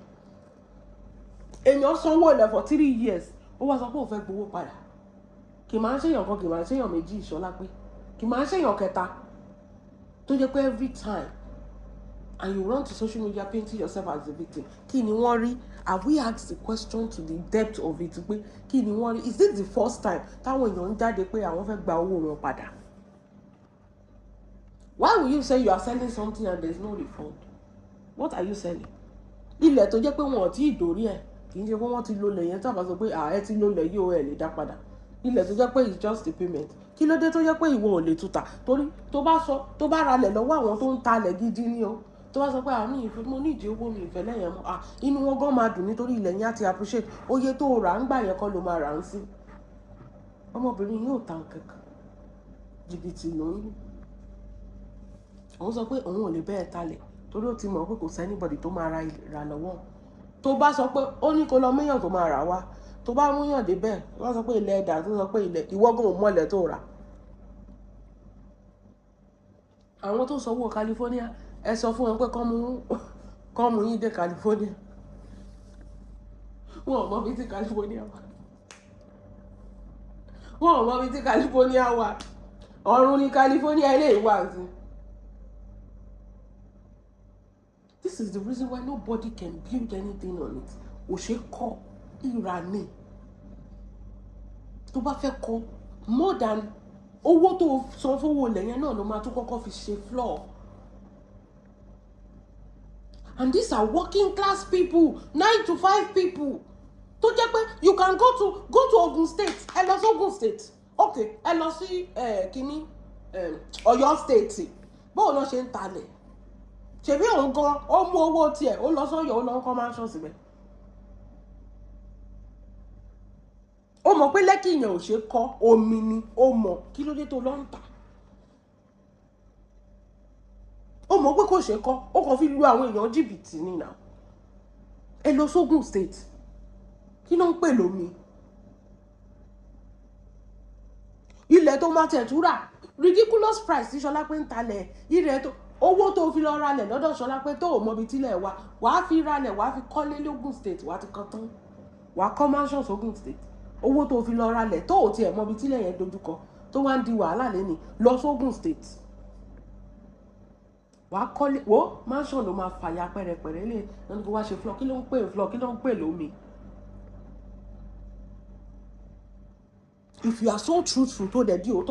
Èèyàn sanwó ilẹ̀ for 3 years ó wá sọ pé òun fẹ́ gbowó padà. Kì máa ń ṣèyàn kan, kì máa ń ṣèyàn méjì Solape, kì máa ń ṣèyàn kẹta tó jẹ́ pé every time and you run to social media painting yourself as the victim. Kí ni wọ́n rí? Have we asked the question to the depth of it pé kí ni wọ́n rí? Is this the first time táwọn èèyàn ń jáde pé àwọn fẹ́ gba owó wọn padà? Why will you say you are selling something and there is no refund? What are you selling? Ilẹ̀ tó jẹ́ pé wọn ò tí ì dórí ẹ̀, kì í ṣe pé wọ́n ti lo ilẹ̀ yẹn tí a bá sọ pé ẹ ti lo ilẹ̀ yìí o ẹ̀ lè dá padà. Ilẹ̀ tó jẹ́ pé it's just a payment. Kí ló dé tó jẹ́ pé ìwọ ò lè tuta? Torí tó bá ralẹ̀ lọ́wọ́ àwọn tó ń talẹ̀ gidi ni o. Tó bá sọ pé àmì ìfẹ́ mo nídìí owó mi ìfẹ́ lẹ́yìn mọ́ inú wọn gan máa dùn nítorí ilẹ̀ yẹn á ti appreciate oye tó rà ń gbà yẹn kọ́ ló máa rà ń sí. Ọmọbìnrin yóò ta nǹkankan jìbìtì ló ń lù. Òun sọ pé òun ò lè bẹ́ẹ̀ talẹ̀ torí ó ti mọ̀ pé kò sí anybody tó máa ra lọ́wọ́. Tó bá sọ pé ó ní kó lọ méyàn tó máa rà wá, tó bá múyàn dé bẹ́ẹ̀ wọ́n sọ pé ilẹ̀ ẹ̀dà tó sọ pé ilẹ̀ ìwọ́gùn ò mọ̀lẹ̀ tó rà. Àwọn tó sanwó California ẹ sọ fún wọn pé kọ́ mú yín dé California. Wọ́n ò mọ̀ bí tí California wà. Wọ́n ò mọ̀ bí tí California wà. Ọ̀run ni California ilé ìwà sí. This is the reason why nobody can build anything on it. Òṣèkọ́ ìrànì. Tó bá fẹ́ kọ́ more than owó tó san fowó ilẹ̀ yẹn náà ló máa tún kọ́kọ́ fi ṣe floor. And these are working class people, 9 to 5 people. Tó jẹ́ pé you can go to Ogun State, ẹ lọ sí Ogun State, okay, ẹ lọ sí kíní Ọ̀yọ́ State. Báwo ló ṣe ń talẹ̀? Ṣebí òun gan ó mú owó tiẹ̀ ó lọ sọ́yọ́ ó lọ kọ́ mansion síbẹ̀. Ó mọ̀ pé Lẹ́kì yẹn ò ṣe kọ́ omi ni ó mọ̀ kí ló dé tó lọ ń tà. Ó mọ̀ pé kò ṣe kọ́ ó kàn fi lu àwọn èèyàn jìbìtì ní now. Ẹ lọ sógun State kí ló ń pè lómi. Ilẹ̀ tó máa tẹ̀túrà ridiculous price tí Solape ń talẹ̀ ilẹ̀ tó owó tó fi lọ ralẹ̀ lọ́dọ̀ Solape tó ò mọbi tílẹ̀ wà wàá fi ralẹ̀ wàá fi kọ́lé lógun State wàá ti kan tán wàá kọ́ mansion sógun State. Owó tó fi lọ ralẹ̀ tó ò tiẹ̀ mọbi tílẹ̀ yẹn dojúkọ tó wá ń di wàhálà lẹ́ni lọ sógun State. Wàá kọ́lé wo mansion ló máa fàyà pẹ̀rẹ̀pẹ̀rẹ̀ lé lọ́nà kó wá ṣe floor kí ló ń pè floor kí ló ń pè lómi. If you are so truthful to the deal,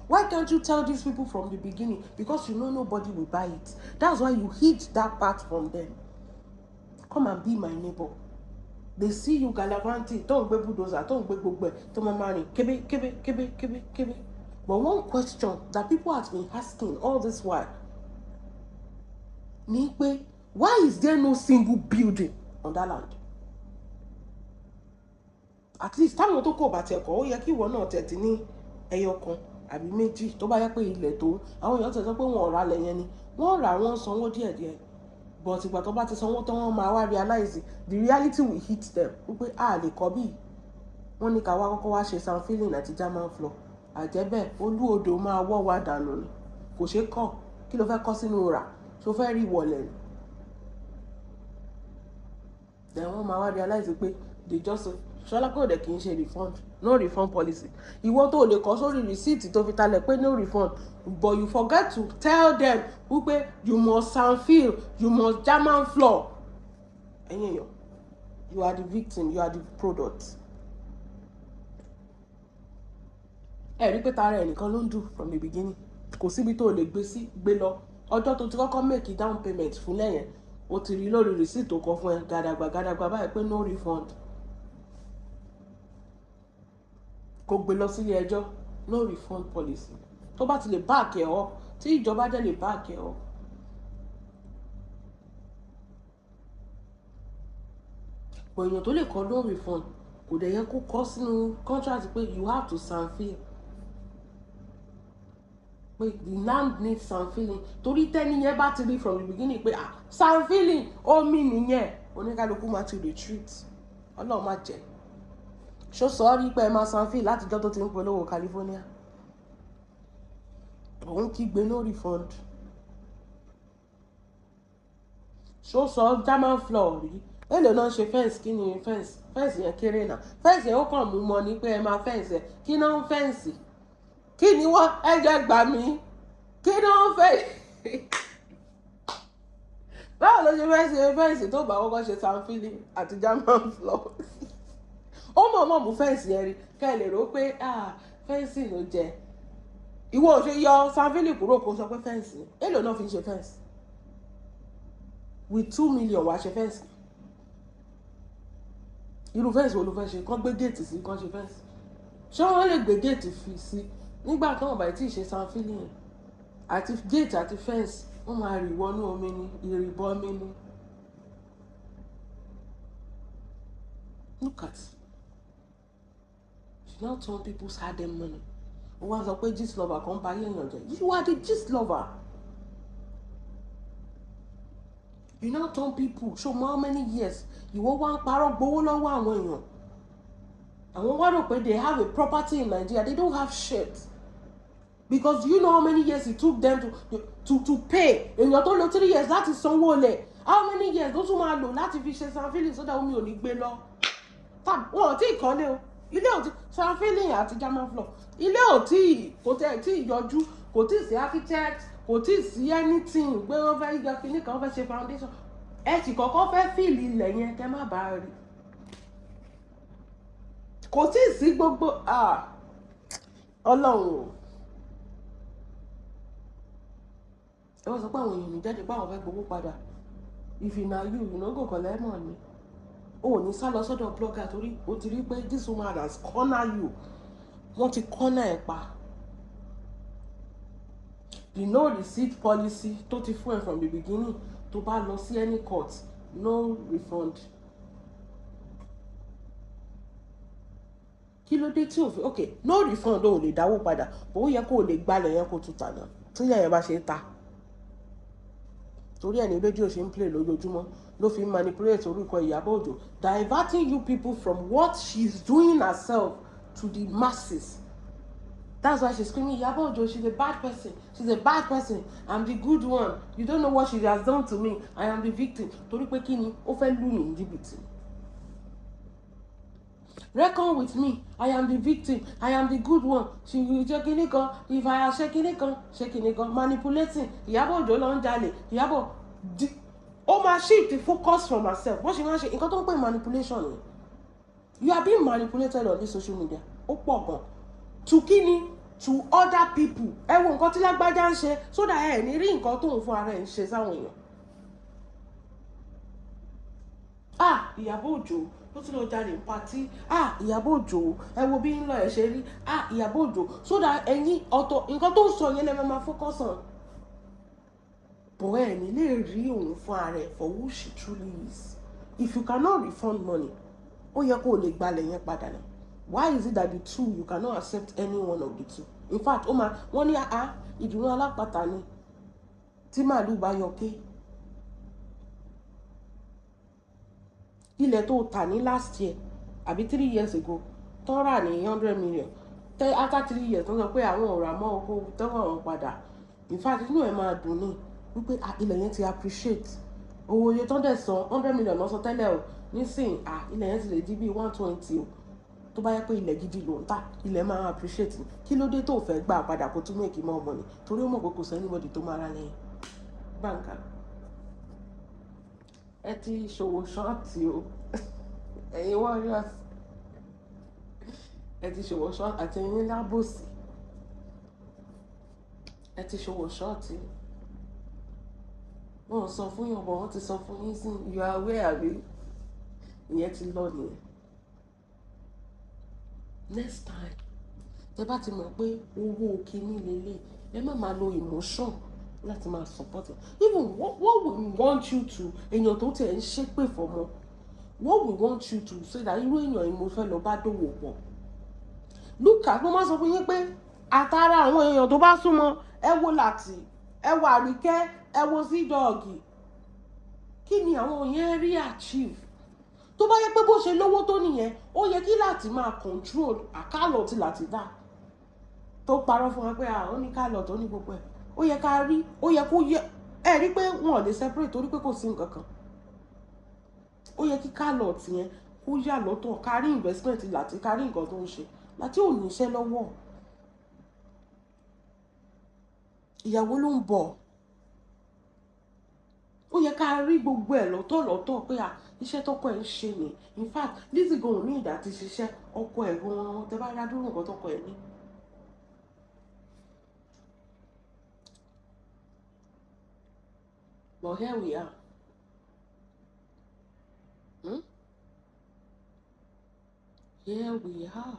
why can't you tell these people from the beginning? Because you know nobody will buy it. That's why you hid that part from them. Come and be my neighbor. They see you galavanting, don't be bulldozer, don't be gbogbo, to my money, kebe. But one question that people have been asking all this while, why is there no single building on that land? At least táwọn tó kò bá tẹ̀ kọ́ ó yẹ kí ìwọ náà tẹ̀tí ní ẹyọ kan àbí méjì tó bá yẹ pé ilẹ̀ tó àwọn èèyàn tẹ̀ sọ pé wọ́n ò ra lẹ̀ yẹn ni wọ́n rà wọ́n sanwó díẹ̀díẹ̀ but ìgbà tó bá ti sanwó tán wọ́n máa wá realize the reality will hit them wípé a lè kọ́ bí wọ́n ní ká wá kọ́kọ́ wá ṣe sand filling àti German floor àjẹ́bẹ̀ olú odò máa wọ́ wá dànù ni kò ṣeé kọ́ kí ló fẹ́ kọ́ sínú rà tó fẹ́ rí ìwọlẹ̀ ni then wọ́n máa wá realize pé they just Solape òde kì í ṣe refund no refund policy ìwọ tó lè kọ sórí receipt tó fi talẹ̀ pé no refund but you forget to tell them wípé you must sand fill you must German floor ẹ̀yin èèyàn you are the victim you are the product. Ẹ rí pé tara ẹnìkan ló ń dù from the beginning kò síbi tó lè gbé lọ ọjọ́ tó ti kọ́kọ́ make down payment fún lẹ́yìn o ti rí lórí receipt tó kọ fún ẹ gàdàgbà báyìí pé no refund. Kò gbé lọ sílé ẹjọ́ no refund policy tó bá ti lè back ẹ up tí ìjọba dẹ̀ lè back ẹ up but èèyàn tó lè kọ no refund kò dẹ̀ yẹ kó kọ sínú contract pé you have to sanfil pé the land needs sanfiling torí tẹ́ni yẹn bá ti rí from the beginning pé sanfiling omi nìyẹn oníkálukú máa ti retreat ọlọ́run má jẹ́ ṣó sọ ọ́ rí pé ẹ máa sanfil látijọ́ tó ti ń polówó California òun kígbe no refund ṣó sọ German floor rí èlò náà ṣe fence kí ni fence yẹn kéré náà fence yẹn ó kàn mú mọ ní pé ẹ máa fence ẹ kí náà ń fence kí ni wọ́n ẹ̀jẹ̀ gbà mí kí náà ń fẹ́ báwo ló ṣe fẹ́ ṣe fence tó bá kọ́kọ́ ṣe sanfili àti German floor ó mọ̀ mú fence yẹn rí kẹ́ ẹ lè rò pé fence ló jẹ ìwọ ò ṣe yọ sanfili kúrò kó sọ pé fence èlò náà fi ń ṣe fence with 2 million wàá ṣe fence irú fẹ́ǹsì wo ló fẹ́ ṣe kán gbé géètì sí kán ṣe fẹ́ǹsì ṣé wọ́n lè gbé géètì fi sí nígbà tí wọ́n bá tí ì ṣe sanfilling àti géètì àti fẹ́ǹsì wọ́n máa rì wọnú omi ní ìrìbọ omi ní. Look at you now turn people's hard-earned money ó wá sọ pé gist lover kan bá yéèyàn jẹ you are the gist lover. You now turn people show how many years you won't want parọ́ gbowó lọ́wọ́ àwọn èèyàn àwọn wá rò pé they have a property in Nigeria they don't have shit because you know how many years it took them to pay èèyàn tó lò 3 years láti sanwó lẹ̀ how many years ló tún máa lò láti fi ṣe sanfilling sódà omi ò ní gbé lọ wọn ò tí ì kọ́lé o ilé ò tí sanfilling àti German floor ilé ò tí kò tẹ̀ tí ì yọjú kò tí ì sí architect kò tí ì sí anything pé wọ́n fẹ́ yọ kíní kan wọ́n fẹ́ ṣe foundation ẹ sì kọ́kọ́ fẹ́ fíìlì ilẹ̀ yẹn kẹ́ má bàa rí kò tí ì sí gbogbo ọlọ́run ẹ wọ́n sọ pé àwọn èèyàn ní jáde pé àwọn fẹ́ gbowó padà ìfìnà ìnáwó kọ̀lẹ́ mọ̀ ni o ò ní sá lọ sọ́dọ̀ blogger torí o ti rí pé this woman has cornered you wọ́n ti corner ẹ̀ pa. The no receipt policy tó ti fún ẹ from the beginning tó bá lọ sí any court no refund. Kí ló dé tí o fi okay no refund o lè dáwó padà bó yẹ kó o lè gbalẹ̀ yẹn kó tún tà náà tí yẹn bá ṣe ń ta torí ẹni rédíò ṣe ń play lójoojúmọ́ ló fi ń manipulate orúkọ Ìyábọ̀ Òjó diverting you people from what she's doing herself to the masses. That's why she's screaming, Iyawo Ojo, she's a bad person. She's a bad person. I'm the good one. You don't know what she has done to me. I am the victim. Torí pé kí ni, ó fẹ́ lù mí ní jìbìtì. Reckon with me. I am the victim. I am the good one. She will ṣe kíní kan. If I have ṣe kíní kan. Manipulating. Iyawo Ojo ló ń jalè. Iyawo, ó máa shift the focus from herself. Bó ṣe máa ṣe, nǹkan tó ń pè manipulation ni. You are being manipulated on this social media. Ó pọ̀ gan. To kíni to other people ẹ wo nǹkan tí lágbájá ń ṣe so that ẹ ní rí nǹkan tó ń fún ara ẹ̀ ń ṣe sáwọn èèyàn. Ìyábọ̀ Òjó ló tún lọ jalè ń patí Ìyábọ̀ Òjó ẹ wo bí ń lọ ẹ̀ ṣe rí Ìyábọ̀ Òjó so that ẹ̀yin ọ̀tọ̀ nǹkan tó ń sọ yẹn lẹ́ máa focus on. Bọ̀ ẹ̀ ní lè rí òun fún ara ẹ̀ for who she truly is. If you cannot refund money ó yẹ kó o lè gbalẹ̀ yẹn padà náà. Why is it that the two you cannot accept any one of the two? In fact, wọ́n ní ìdùnnú alápàtà ni tí màálù bá yọ ké. Ilẹ̀ tó tà ní last year àbí 3 years ago tó rà ní 100 million. After 3 years tó sọ pé àwọn ò rà mọ́ oko tẹ́wọ̀n àwọn padà. In fact, inú ẹ̀ máa dùn ní wípé ilẹ̀ yẹn ti appreciate. Owó iye tó dẹ̀ san 100 million lọ sọ tẹ́lẹ̀ o nísìnyí ilẹ̀ yẹn ti lè di bí 120 o. Tó bá yẹ pé ilẹ̀ gidi ló ń tà ilẹ̀ máa appreciate kí ló dé tó fẹ́ gbà padà kó tún make more money torí ó mọ̀ pé kò sẹ́ni anybody tó máa ra lẹ́yìn báńkà ẹ ti ṣòwò ṣọ́ọ̀tì o ẹ̀yin warriors ẹ ti ṣòwò ṣọ́ọ̀tì àti ẹ̀yin lábòsí ẹ ti ṣòwò ṣọ́ọ̀tì wọn ò sọ fún yàn bọ̀ wọ́n ti sọ fún yín sí you are aware àbí ìyẹn ti lọ nìyẹn. Next time tẹ bá ti mọ̀ pé owó kíní lélẹ̀ ẹ má máa lo emotion láti máa support it even what we want you to èèyàn tó tẹ̀ ń ṣépè fọmọ what we want you to say that irú èèyàn yìí mo fẹ́ lọ bá dòwò pọ̀. Look at mo máa sọ fún yín pé àtàrà àwọn èèyàn tó bá súnmọ́ ẹ wo Láti, ẹ wo Àríkẹ́, ẹ wo sídọ̀ọ̀gì, kí ni àwọn yẹn rí achieve? Tó bá yẹ pé bó ṣe lówó tó nìyẹn, ó yẹ kí Láti máa control àkálọ̀ tí Láti dá tó parọ́ fún wa pé ó ní kálọ̀ tó ní gbogbo ẹ̀. Ó yẹ ká rí, ó yẹ kó yẹ ẹ rí pé wọn ò lè separate torí pé kò sí nǹkan kan. Ó yẹ kí kálọ̀ tìyẹn kó yà lọ́tọ̀, ká rí investment Láti, ká rí nǹkan tó ń ṣe. Láti ò ní iṣẹ́ lọ́wọ́. Ìyàwó ló ń bọ̀. Ó yẹ ká rí gbogbo ẹ̀ lọ́tọ̀ pé iṣẹ́ tọ́kọ ẹ̀ ń ṣe ni. In fact Lizzy gan ò ní ìdá ti ṣiṣẹ́, ọkọ ẹ̀ gan tẹ́ bá rí adúrú nǹkan tọ́kọ ẹ̀ ní. But here we are. Here we are.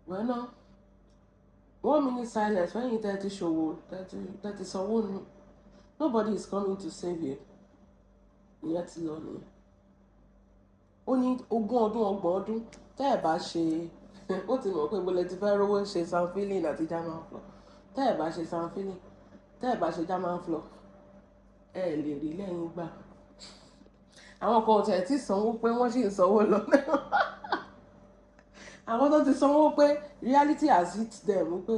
Well, no. 1 minute silence when you 30 show 30 someone. Nobody is coming to save you. Ìyẹn ti lọ nìyẹn. Ó ní 20 ọdún 30 ọdún tẹ́ ẹ̀ bá ṣe ó ti mọ̀ pé mo lè ti fẹ́ rówó ṣe sanfilling àti German floor. Tẹ́ ẹ̀ bá ṣe sanfilling, tẹ́ ẹ̀ bá ṣe German floor, ẹ lè rí lẹ́yìn gbà. Àwọn kan tẹ̀ tí sanwó pé wọ́n sì ń sanwó lọ. Àwọn tó ti sanwó pé reality has hit them pé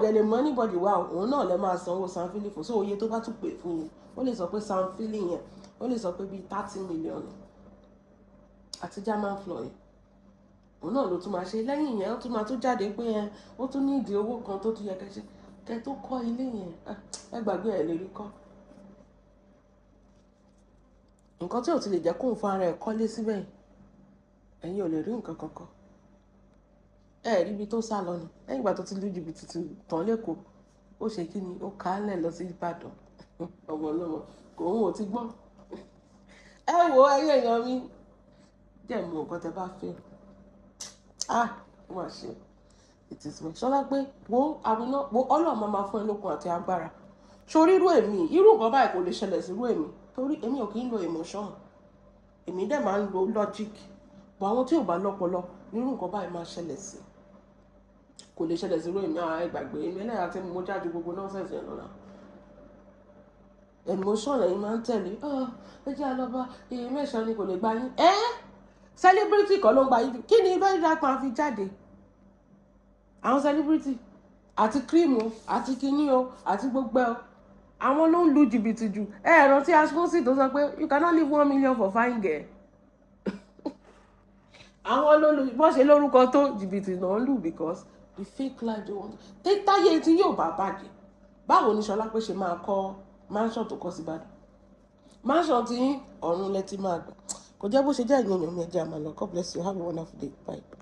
dẹ̀ lè mọ anybody wá òun náà lè máa sanwó sanfilling fún. So oye tó bá tún pè fún yín, ó lè sọ pé sanfilling yẹn, ó lè sọ pé bíi 30 million àti German floor yẹn. Òun náà ló tún máa ṣe lẹ́yìn yẹn, ó tún máa tún jáde pé ó tún ní ìdí owó kan tó tún yẹ kẹ́ tó kọ́ ilé yẹn. Ẹ gbàgbé ẹ̀ lè rí kọ́. Nǹkan tí ò ti lè jẹ́ kóun fún ara ẹ̀ kọ́lé síbẹ̀, ẹ̀yin ò lè rí nǹkan kankan. Ẹ rí ibi tó sá lọ ni lẹ́yìn ìgbà tó ti lu jìbìtì tán lẹ́kọ̀ọ́, ó ṣe kí ni, ó kálẹ̀ lọ sí Ìbàdàn. Ọmọ ọlọ́mọ kò òun ò ti gbọ́n. Ẹ wo ẹyẹ èèyàn mi jẹ́ mọ nǹkan tẹ́ bá fẹ́. Ó mà ṣe it is well. Ṣọlá pé wo Ọlọ́run máa fún ẹ lókun àti agbára. Sórí irú èmi, irú nǹkan báyìí kò lè ṣẹlẹ̀ sí irú èmi torí èmi ò kì í lo emotion. Èmi dẹ̀ máa ń lo logic. But àwọn tí ò bá lọ́pọlọ nírú nǹkan báyìí máa ṣẹlẹ̀ sí. Kò lè ṣẹlẹ̀ sí irú èmi. Ẹ gbàgbé èmi ẹlẹ́yà tí mo jáde gbogbo nonsense yẹn lọ́la. Emotion lẹ́yìn máa ń tẹ̀lé. Ẹ jẹ́ àlọ́ba èyí mẹ́sàn-án ni kò lè gbá yín. Celebrity kan ló ń gba yín. Kí ni bẹ́ẹ̀ dá máa fi jáde? Àwọn celebrity àti cream o àti kinní o àti gbogbo ẹ̀ o. Àwọn ló ń lu jìbìtì jù. Ẹ rántí Asponsi tó sọ pé you cannot leave 1 million for fine girl. Àwọn ló lu bó ṣe lórúkọ tó jìbìtì náà lù because the fake life they want. Táyé tí yóò bá bàjẹ́. Báwo ni Ṣọlá pé ṣe máa kọ́ mansion tó kọ́ sí Ìbàdàn? Mansion tí ọ̀run lẹ ti máa gbà. Kò jẹ́ bó ṣe jẹ́ ìyẹn mi ẹ jẹ́ àmàlà. God bless you. Have a wonderful day. Bye.